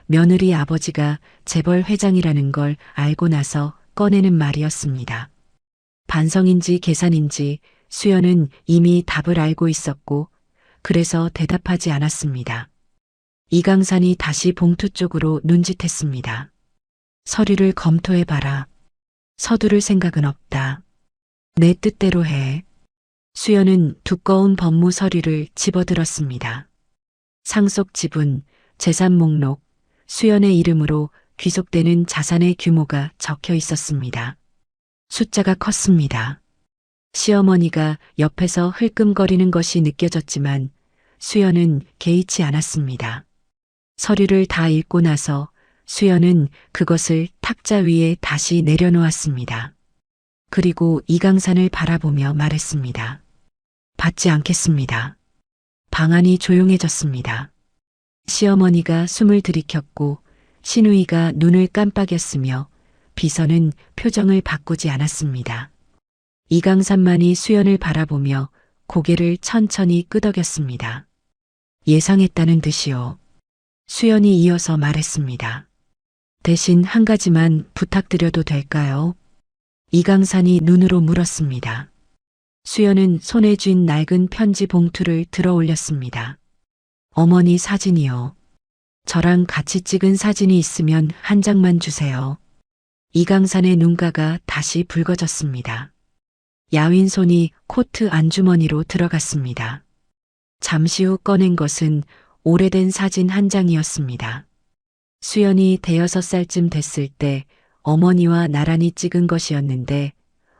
며느리 아버지가 재벌 회장이라는 걸 알고 나서 꺼내는 말이었습니다. 반성인지 계산인지 수연은 이미 답을 알고 있었고 그래서 대답하지 않았습니다. 이강산이 다시 봉투 쪽으로 눈짓했습니다. 서류를 검토해봐라. 서두를 생각은 없다. 내 뜻대로 해. 수연은 두꺼운 법무 서류를 집어들었습니다. 상속 지분, 재산 목록, 수연의 이름으로 귀속되는 자산의 규모가 적혀 있었습니다. 숫자가 컸습니다. 시어머니가 옆에서 흘끔거리는 것이 느껴졌지만 수연은 개의치 않았습니다. 서류를 다 읽고 나서 수연은 그것을 탁자 위에 다시 내려놓았습니다. 그리고 이강산을 바라보며 말했습니다. 받지 않겠습니다. 방안이 조용해졌습니다. 시어머니가 숨을 들이켰고 신우이가 눈을 깜빡였으며 비서는 표정을 바꾸지 않았습니다. 이강산만이 수연을 바라보며 고개를 천천히 끄덕였습니다. 예상했다는 듯이요. 수연이 이어서 말했습니다. 대신 한 가지만 부탁드려도 될까요? 이강산이 눈으로 물었습니다. 수연은 손에 쥔 낡은 편지 봉투를 들어 올렸습니다. 어머니 사진이요. 저랑 같이 찍은 사진이 있으면 한 장만 주세요. 이강산의 눈가가 다시 붉어졌습니다. 야윈 손이 코트 안주머니로 들어갔습니다. 잠시 후 꺼낸 것은 오래된 사진 한 장이었습니다. 수연이 6살쯤 됐을 때 어머니와 나란히 찍은 것이었는데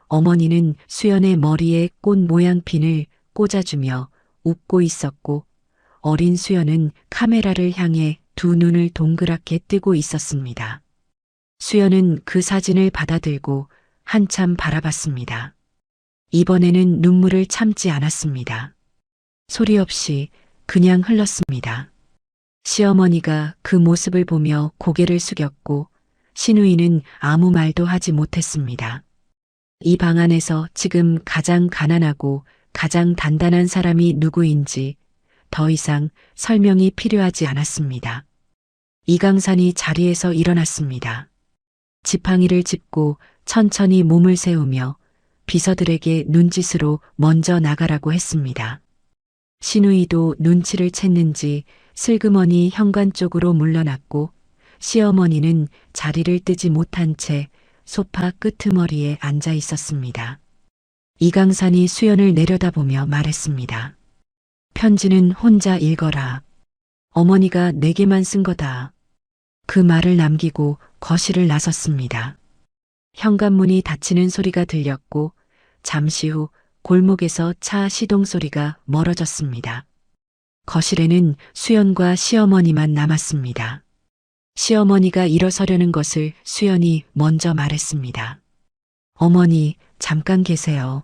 어머니는 수연의 머리에 꽃 모양 핀을 꽂아주며 웃고 있었고 어린 수연은 카메라를 향해 두 눈을 동그랗게 뜨고 있었습니다. 수연은 그 사진을 받아들고 한참 바라봤습니다. 이번에는 눈물을 참지 않았습니다. 소리 없이 그냥 흘렀습니다. 시어머니가 그 모습을 보며 고개를 숙였고 신우이는 아무 말도 하지 못했습니다. 이 방 안에서 지금 가장 가난하고 가장 단단한 사람이 누구인지 더 이상 설명이 필요하지 않았습니다. 이강산이 자리에서 일어났습니다. 지팡이를 짚고 천천히 몸을 세우며 비서들에게 눈짓으로 먼저 나가라고 했습니다. 신우이도 눈치를 챘는지 슬그머니 현관 쪽으로 물러났고 시어머니는 자리를 뜨지 못한 채 소파 끄트머리에 앉아 있었습니다. 이강산이 수연을 내려다보며 말했습니다. 편지는 혼자 읽어라. 어머니가 내게만 쓴 거다. 그 말을 남기고 거실을 나섰습니다. 현관문이 닫히는 소리가 들렸고 잠시 후 골목에서 차 시동 소리가 멀어졌습니다. 거실에는 수연과 시어머니만 남았습니다. 시어머니가 일어서려는 것을 수연이 먼저 말했습니다. 어머니, 잠깐 계세요.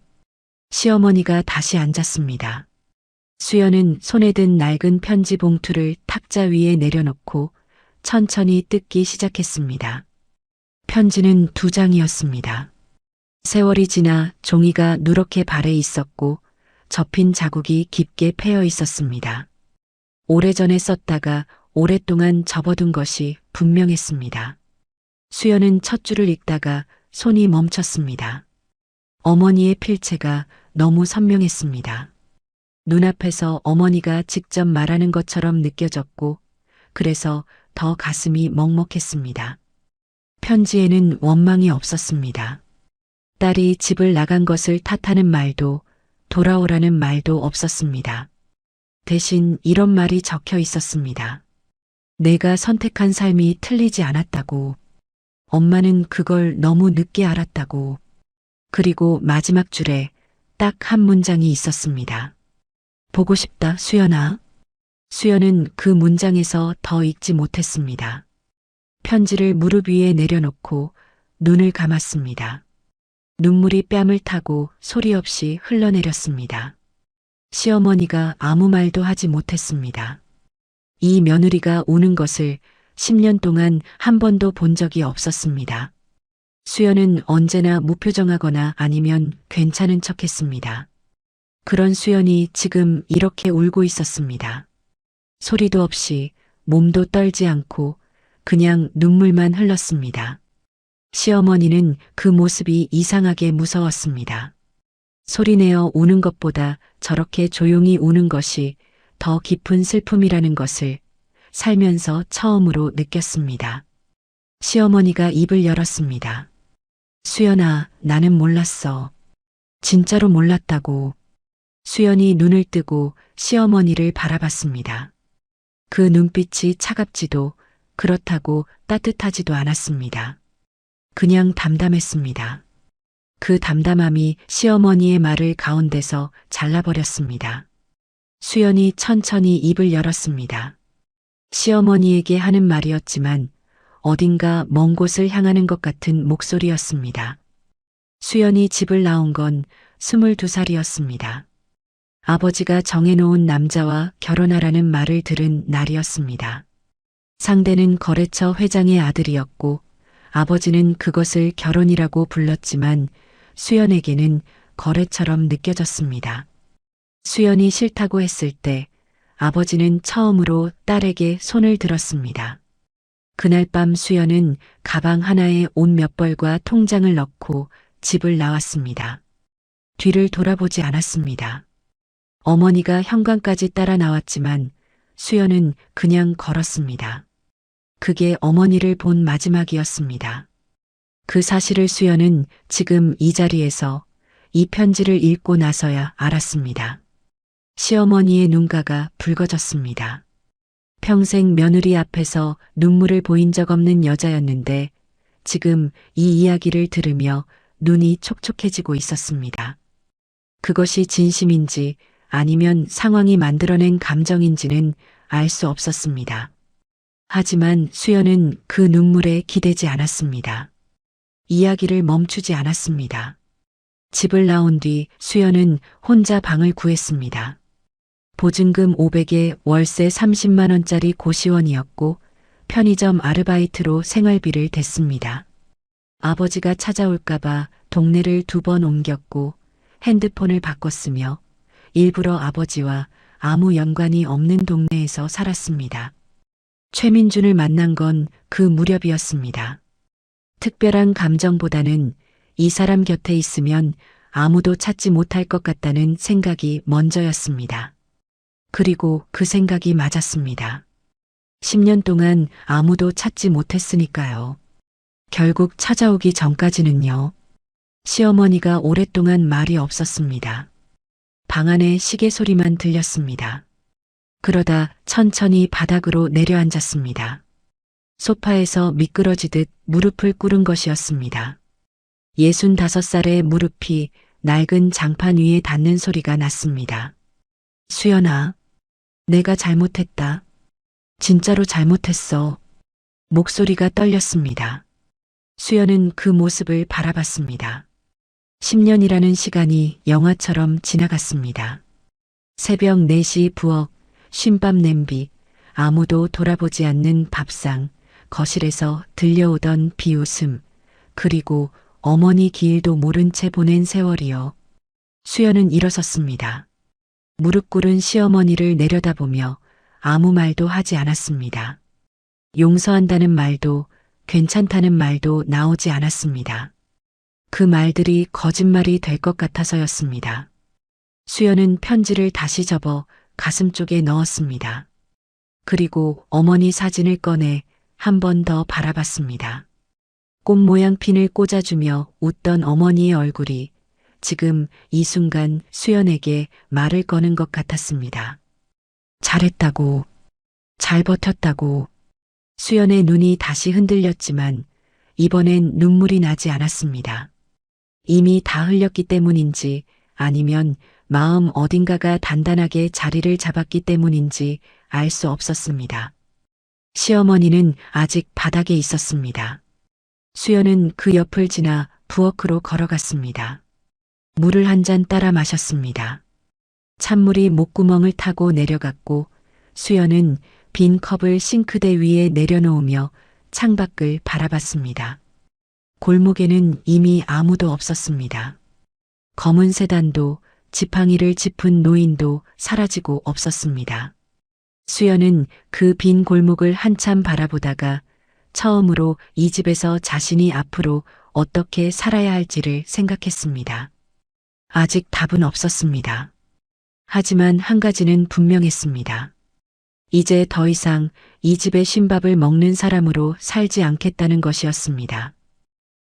시어머니가 다시 앉았습니다. 수연은 손에 든 낡은 편지 봉투를 탁자 위에 내려놓고 천천히 뜯기 시작했습니다. 편지는 2장이었습니다. 세월이 지나 종이가 누렇게 발해 있었고 접힌 자국이 깊게 패여 있었습니다. 오래전에 썼다가 오랫동안 접어둔 것이 분명했습니다. 수연은 첫 줄을 읽다가 손이 멈췄습니다. 어머니의 필체가 너무 선명했습니다. 눈앞에서 어머니가 직접 말하는 것처럼 느껴졌고 그래서 더 가슴이 먹먹했습니다. 편지에는 원망이 없었습니다. 딸이 집을 나간 것을 탓하는 말도 돌아오라는 말도 없었습니다. 대신 이런 말이 적혀 있었습니다. 내가 선택한 삶이 틀리지 않았다고. 엄마는 그걸 너무 늦게 알았다고. 그리고 마지막 줄에 딱 한 문장이 있었습니다. 보고 싶다, 수연아. 수연은 그 문장에서 더 읽지 못했습니다. 편지를 무릎 위에 내려놓고 눈을 감았습니다. 눈물이 뺨을 타고 소리 없이 흘러내렸습니다. 시어머니가 아무 말도 하지 못했습니다. 이 며느리가 우는 것을 10년 동안 한 번도 본 적이 없었습니다. 수연은 언제나 무표정하거나 아니면 괜찮은 척했습니다. 그런 수연이 지금 이렇게 울고 있었습니다. 소리도 없이 몸도 떨지 않고 그냥 눈물만 흘렀습니다. 시어머니는 그 모습이 이상하게 무서웠습니다. 소리내어 우는 것보다 저렇게 조용히 우는 것이 더 깊은 슬픔이라는 것을 살면서 처음으로 느꼈습니다. 시어머니가 입을 열었습니다. 수연아, 나는 몰랐어. 진짜로 몰랐다고. 수연이 눈을 뜨고 시어머니를 바라봤습니다. 그 눈빛이 차갑지도 그렇다고 따뜻하지도 않았습니다. 그냥 담담했습니다. 그 담담함이 시어머니의 말을 가운데서 잘라버렸습니다. 수연이 천천히 입을 열었습니다. 시어머니에게 하는 말이었지만 어딘가 먼 곳을 향하는 것 같은 목소리였습니다. 수연이 집을 나온 건 22살이었습니다. 아버지가 정해놓은 남자와 결혼하라는 말을 들은 날이었습니다. 상대는 거래처 회장의 아들이었고 아버지는 그것을 결혼이라고 불렀지만 수연에게는 거래처럼 느껴졌습니다. 수연이 싫다고 했을 때 아버지는 처음으로 딸에게 손을 들었습니다. 그날 밤 수연은 가방 하나에 옷 몇 벌과 통장을 넣고 집을 나왔습니다. 뒤를 돌아보지 않았습니다. 어머니가 현관까지 따라 나왔지만 수연은 그냥 걸었습니다. 그게 어머니를 본 마지막이었습니다. 그 사실을 수연은 지금 이 자리에서 이 편지를 읽고 나서야 알았습니다. 시어머니의 눈가가 붉어졌습니다. 평생 며느리 앞에서 눈물을 보인 적 없는 여자였는데 지금 이 이야기를 들으며 눈이 촉촉해지고 있었습니다. 그것이 진심인지 아니면 상황이 만들어낸 감정인지는 알 수 없었습니다. 하지만 수연은 그 눈물에 기대지 않았습니다. 이야기를 멈추지 않았습니다. 집을 나온 뒤 수연은 혼자 방을 구했습니다. 보증금 500에 월세 30만 원짜리 고시원이었고 편의점 아르바이트로 생활비를 댔습니다. 아버지가 찾아올까봐 동네를 2번 옮겼고 핸드폰을 바꿨으며 일부러 아버지와 아무 연관이 없는 동네에서 살았습니다. 최민준을 만난 건 그 무렵이었습니다. 특별한 감정보다는 이 사람 곁에 있으면 아무도 찾지 못할 것 같다는 생각이 먼저였습니다. 그리고 그 생각이 맞았습니다. 10년 동안 아무도 찾지 못했으니까요. 결국 찾아오기 전까지는요. 시어머니가 오랫동안 말이 없었습니다. 방 안에 시계 소리만 들렸습니다. 그러다 천천히 바닥으로 내려앉았습니다. 소파에서 미끄러지듯 무릎을 꿇은 것이었습니다. 65살의 무릎이 낡은 장판 위에 닿는 소리가 났습니다. 수연아, 내가 잘못했다. 진짜로 잘못했어. 목소리가 떨렸습니다. 수연은 그 모습을 바라봤습니다. 10년이라는 시간이 영화처럼 지나갔습니다. 새벽 4시 부엌, 쉰밥 냄비, 아무도 돌아보지 않는 밥상, 거실에서 들려오던 비웃음, 그리고 어머니 기일도 모른 채 보낸 세월이요. 수연은 일어섰습니다. 무릎 꿇은 시어머니를 내려다보며 아무 말도 하지 않았습니다. 용서한다는 말도 괜찮다는 말도 나오지 않았습니다. 그 말들이 거짓말이 될 것 같아서였습니다. 수연은 편지를 다시 접어 가슴 쪽에 넣었습니다. 그리고 어머니 사진을 꺼내 한 번 더 바라봤습니다. 꽃 모양 핀을 꽂아주며 웃던 어머니의 얼굴이 지금 이 순간 수연에게 말을 거는 것 같았습니다. 잘했다고, 잘 버텼다고. 수연의 눈이 다시 흔들렸지만 이번엔 눈물이 나지 않았습니다. 이미 다 흘렸기 때문인지 아니면 마음 어딘가가 단단하게 자리를 잡았기 때문인지 알 수 없었습니다. 시어머니는 아직 바닥에 있었습니다. 수연은 그 옆을 지나 부엌으로 걸어갔습니다. 물을 한 잔 따라 마셨습니다. 찬물이 목구멍을 타고 내려갔고 수연은 빈 컵을 싱크대 위에 내려놓으며 창밖을 바라봤습니다. 골목에는 이미 아무도 없었습니다. 검은 세단도 지팡이를 짚은 노인도 사라지고 없었습니다. 수연은 그 빈 골목을 한참 바라보다가 처음으로 이 집에서 자신이 앞으로 어떻게 살아야 할지를 생각했습니다. 아직 답은 없었습니다. 하지만 한 가지는 분명했습니다. 이제 더 이상 이 집의 쉰밥을 먹는 사람으로 살지 않겠다는 것이었습니다.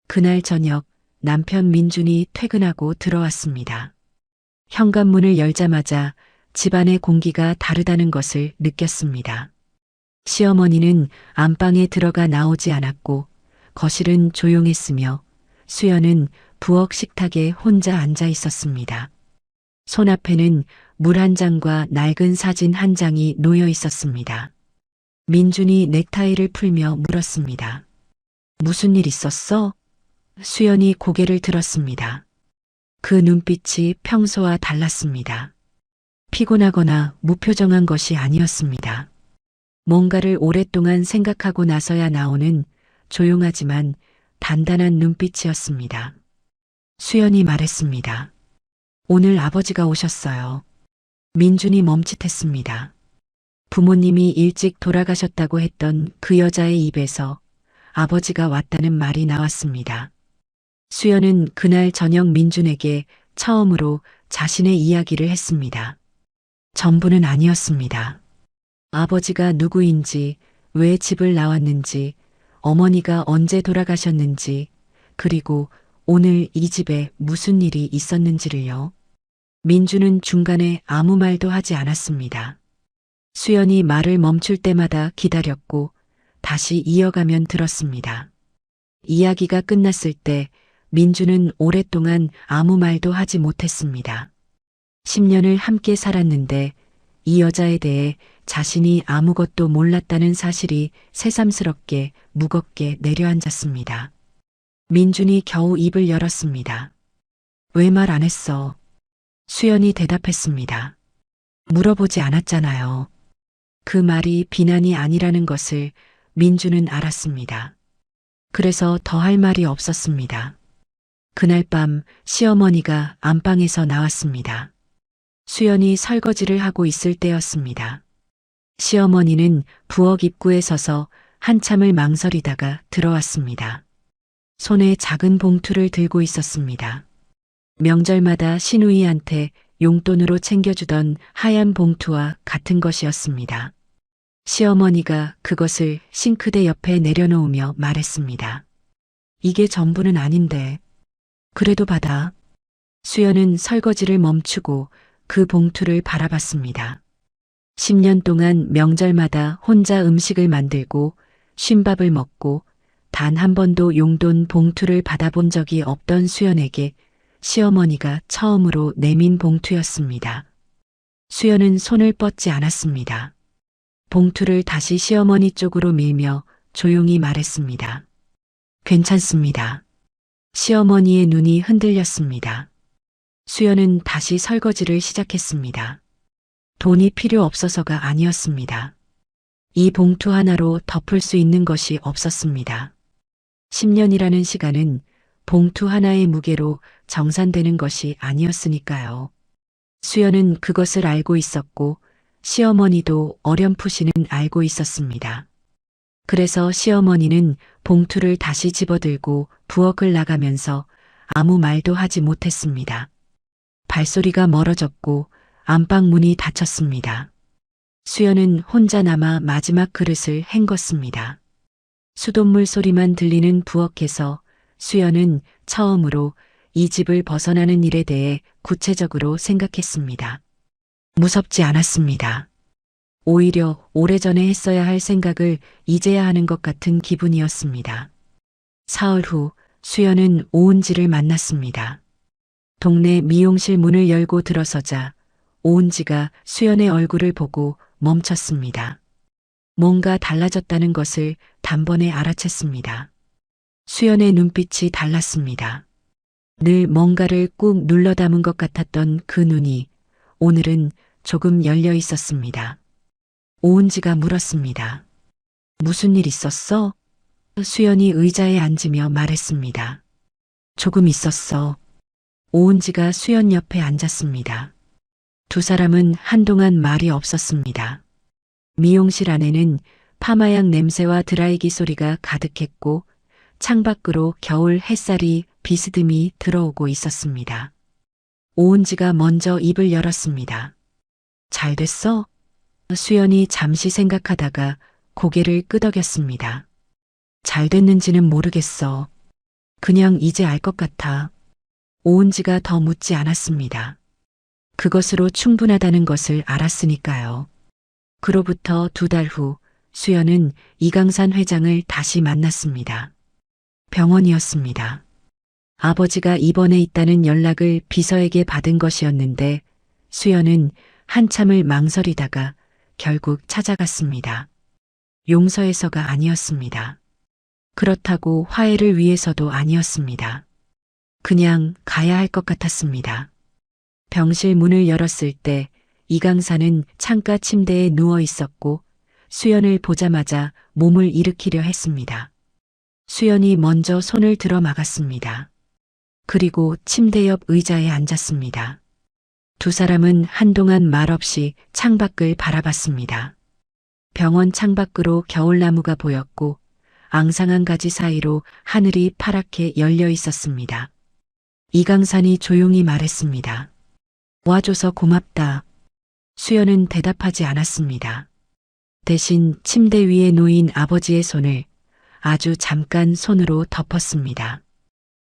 그날 저녁 남편 민준이 퇴근하고 들어왔습니다. 현관문을 열자마자 집안의 공기가 다르다는 것을 느꼈습니다. 시어머니는 안방에 들어가 나오지 않았고 거실은 조용했으며 수연은 부엌 식탁에 혼자 앉아 있었습니다. 손앞에는 물 한 잔과 낡은 사진 한 장이 놓여 있었습니다. 민준이 넥타이를 풀며 물었습니다. 무슨 일 있었어? 수연이 고개를 들었습니다. 그 눈빛이 평소와 달랐습니다. 피곤하거나 무표정한 것이 아니었습니다. 뭔가를 오랫동안 생각하고 나서야 나오는 조용하지만 단단한 눈빛이었습니다. 수연이 말했습니다. 오늘 아버지가 오셨어요. 민준이 멈칫했습니다. 부모님이 일찍 돌아가셨다고 했던 그 여자의 입에서 아버지가 왔다는 말이 나왔습니다. 수연은 그날 저녁 민준에게 처음으로 자신의 이야기를 했습니다. 전부는 아니었습니다. 아버지가 누구인지, 왜 집을 나왔는지, 어머니가 언제 돌아가셨는지, 그리고 오늘 이 집에 무슨 일이 있었는지를요. 민주는 중간에 아무 말도 하지 않았습니다. 수연이 말을 멈출 때마다 기다렸고 다시 이어가면 들었습니다. 이야기가 끝났을 때 민주는 오랫동안 아무 말도 하지 못했습니다. 10년을 함께 살았는데 이 여자에 대해 자신이 아무것도 몰랐다는 사실이 새삼스럽게 무겁게 내려앉았습니다. 민준이 겨우 입을 열었습니다. 왜 말 안 했어? 수연이 대답했습니다. 물어보지 않았잖아요. 그 말이 비난이 아니라는 것을 민주는 알았습니다. 그래서 더 할 말이 없었습니다. 그날 밤 시어머니가 안방에서 나왔습니다. 수연이 설거지를 하고 있을 때였습니다. 시어머니는 부엌 입구에 서서 한참을 망설이다가 들어왔습니다. 손에 작은 봉투를 들고 있었습니다. 명절마다 시누이한테 용돈으로 챙겨주던 하얀 봉투와 같은 것이었습니다. 시어머니가 그것을 싱크대 옆에 내려놓으며 말했습니다. 이게 전부는 아닌데. 그래도 받아. 수연은 설거지를 멈추고 그 봉투를 바라봤습니다. 10년 동안 명절마다 혼자 음식을 만들고 쉰밥을 먹고 단 한 번도 용돈 봉투를 받아본 적이 없던 수연에게 시어머니가 처음으로 내민 봉투였습니다. 수연은 손을 뻗지 않았습니다. 봉투를 다시 시어머니 쪽으로 밀며 조용히 말했습니다. 괜찮습니다. 시어머니의 눈이 흔들렸습니다. 수연은 다시 설거지를 시작했습니다. 돈이 필요 없어서가 아니었습니다. 이 봉투 하나로 덮을 수 있는 것이 없었습니다. 10년이라는 시간은 봉투 하나의 무게로 정산되는 것이 아니었으니까요. 수연은 그것을 알고 있었고 시어머니도 어렴풋이는 알고 있었습니다. 그래서 시어머니는 봉투를 다시 집어들고 부엌을 나가면서 아무 말도 하지 못했습니다. 발소리가 멀어졌고 안방 문이 닫혔습니다. 수연은 혼자 남아 마지막 그릇을 헹궜습니다. 수돗물 소리만 들리는 부엌에서 수연은 처음으로 이 집을 벗어나는 일에 대해 구체적으로 생각했습니다. 무섭지 않았습니다. 오히려 오래전에 했어야 할 생각을 이제야 하는 것 같은 기분이었습니다. 사흘 후 수연은 오은지를 만났습니다. 동네 미용실 문을 열고 들어서자 오은지가 수연의 얼굴을 보고 멈췄습니다. 뭔가 달라졌다는 것을 단번에 알아챘습니다. 수연의 눈빛이 달랐습니다. 늘 뭔가를 꾹 눌러 담은 것 같았던 그 눈이 오늘은 조금 열려 있었습니다. 오은지가 물었습니다. 무슨 일 있었어? 수연이 의자에 앉으며 말했습니다. 조금 있었어. 오은지가 수연 옆에 앉았습니다. 두 사람은 한동안 말이 없었습니다. 미용실 안에는 파마약 냄새와 드라이기 소리가 가득했고 창밖으로 겨울 햇살이 비스듬히 들어오고 있었습니다. 오은지가 먼저 입을 열었습니다. 잘 됐어? 수연이 잠시 생각하다가 고개를 끄덕였습니다. 잘 됐는지는 모르겠어. 그냥 이제 알 것 같아. 오은지가 더 묻지 않았습니다. 그것으로 충분하다는 것을 알았으니까요. 그로부터 2달 후 수연은 이강산 회장을 다시 만났습니다. 병원이었습니다. 아버지가 입원해 있다는 연락을 비서에게 받은 것이었는데 수연은 한참을 망설이다가 결국 찾아갔습니다. 용서해서가 아니었습니다. 그렇다고 화해를 위해서도 아니었습니다. 그냥 가야 할 것 같았습니다. 병실 문을 열었을 때 이강산은 창가 침대에 누워 있었고 수연을 보자마자 몸을 일으키려 했습니다. 수연이 먼저 손을 들어 막았습니다. 그리고 침대 옆 의자에 앉았습니다. 두 사람은 한동안 말없이 창밖을 바라봤습니다. 병원 창밖으로 겨울나무가 보였고 앙상한 가지 사이로 하늘이 파랗게 열려 있었습니다. 이강산이 조용히 말했습니다. 와줘서 고맙다. 수연은 대답하지 않았습니다. 대신 침대 위에 놓인 아버지의 손을 아주 잠깐 손으로 덮었습니다.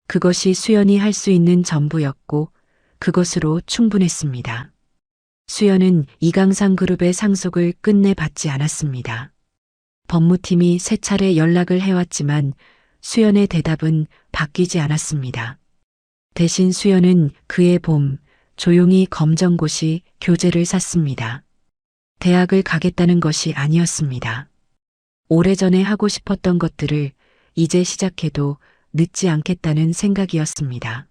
그것이 수연이 할 수 있는 전부였고 그것으로 충분했습니다. 수연은 이강산 그룹의 상속을 끝내 받지 않았습니다. 법무팀이 3차례 연락을 해왔지만 수연의 대답은 바뀌지 않았습니다. 대신 수연은 그해 봄 조용히 검정고시 교재를 샀습니다. 대학을 가겠다는 것이 아니었습니다. 오래전에 하고 싶었던 것들을 이제 시작해도 늦지 않겠다는 생각이었습니다.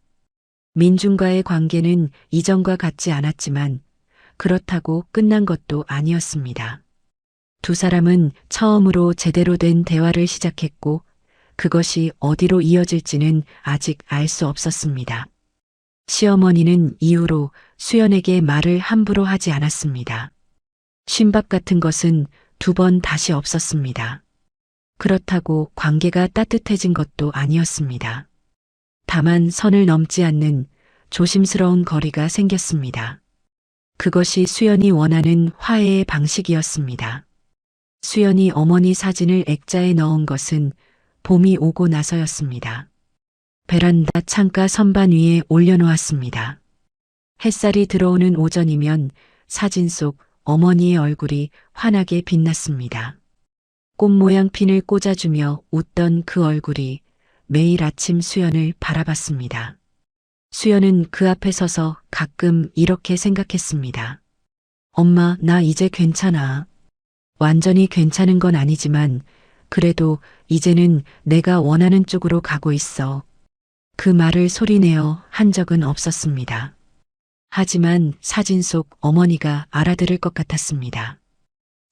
민중과의 관계는 이전과 같지 않았지만 그렇다고 끝난 것도 아니었습니다. 두 사람은 처음으로 제대로 된 대화를 시작했고 그것이 어디로 이어질지는 아직 알 수 없었습니다. 시어머니는 이후로 수연에게 말을 함부로 하지 않았습니다. 쉰밥 같은 것은 2번 다시 없었습니다. 그렇다고 관계가 따뜻해진 것도 아니었습니다. 다만 선을 넘지 않는 조심스러운 거리가 생겼습니다. 그것이 수연이 원하는 화해의 방식이었습니다. 수연이 어머니 사진을 액자에 넣은 것은 봄이 오고 나서였습니다. 베란다 창가 선반 위에 올려놓았습니다. 햇살이 들어오는 오전이면 사진 속 어머니의 얼굴이 환하게 빛났습니다. 꽃 모양 핀을 꽂아주며 웃던 그 얼굴이 매일 아침 수연을 바라봤습니다. 수연은 그 앞에 서서 가끔 이렇게 생각했습니다. 엄마, 나 이제 괜찮아. 완전히 괜찮은 건 아니지만 그래도 이제는 내가 원하는 쪽으로 가고 있어. 그 말을 소리내어 한 적은 없었습니다. 하지만 사진 속 어머니가 알아들을 것 같았습니다.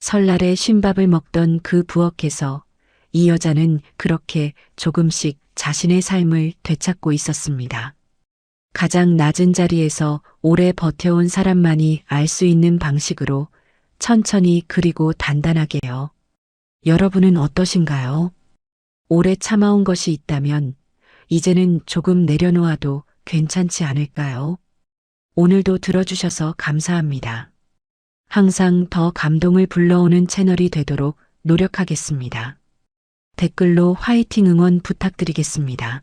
설날에 쉰밥을 먹던 그 부엌에서 이 여자는 그렇게 조금씩 자신의 삶을 되찾고 있었습니다. 가장 낮은 자리에서 오래 버텨온 사람만이 알 수 있는 방식으로 천천히 그리고 단단하게요. 여러분은 어떠신가요? 오래 참아온 것이 있다면 이제는 조금 내려놓아도 괜찮지 않을까요? 오늘도 들어주셔서 감사합니다. 항상 더 감동을 불러오는 채널이 되도록 노력하겠습니다. 댓글로 화이팅 응원 부탁드리겠습니다.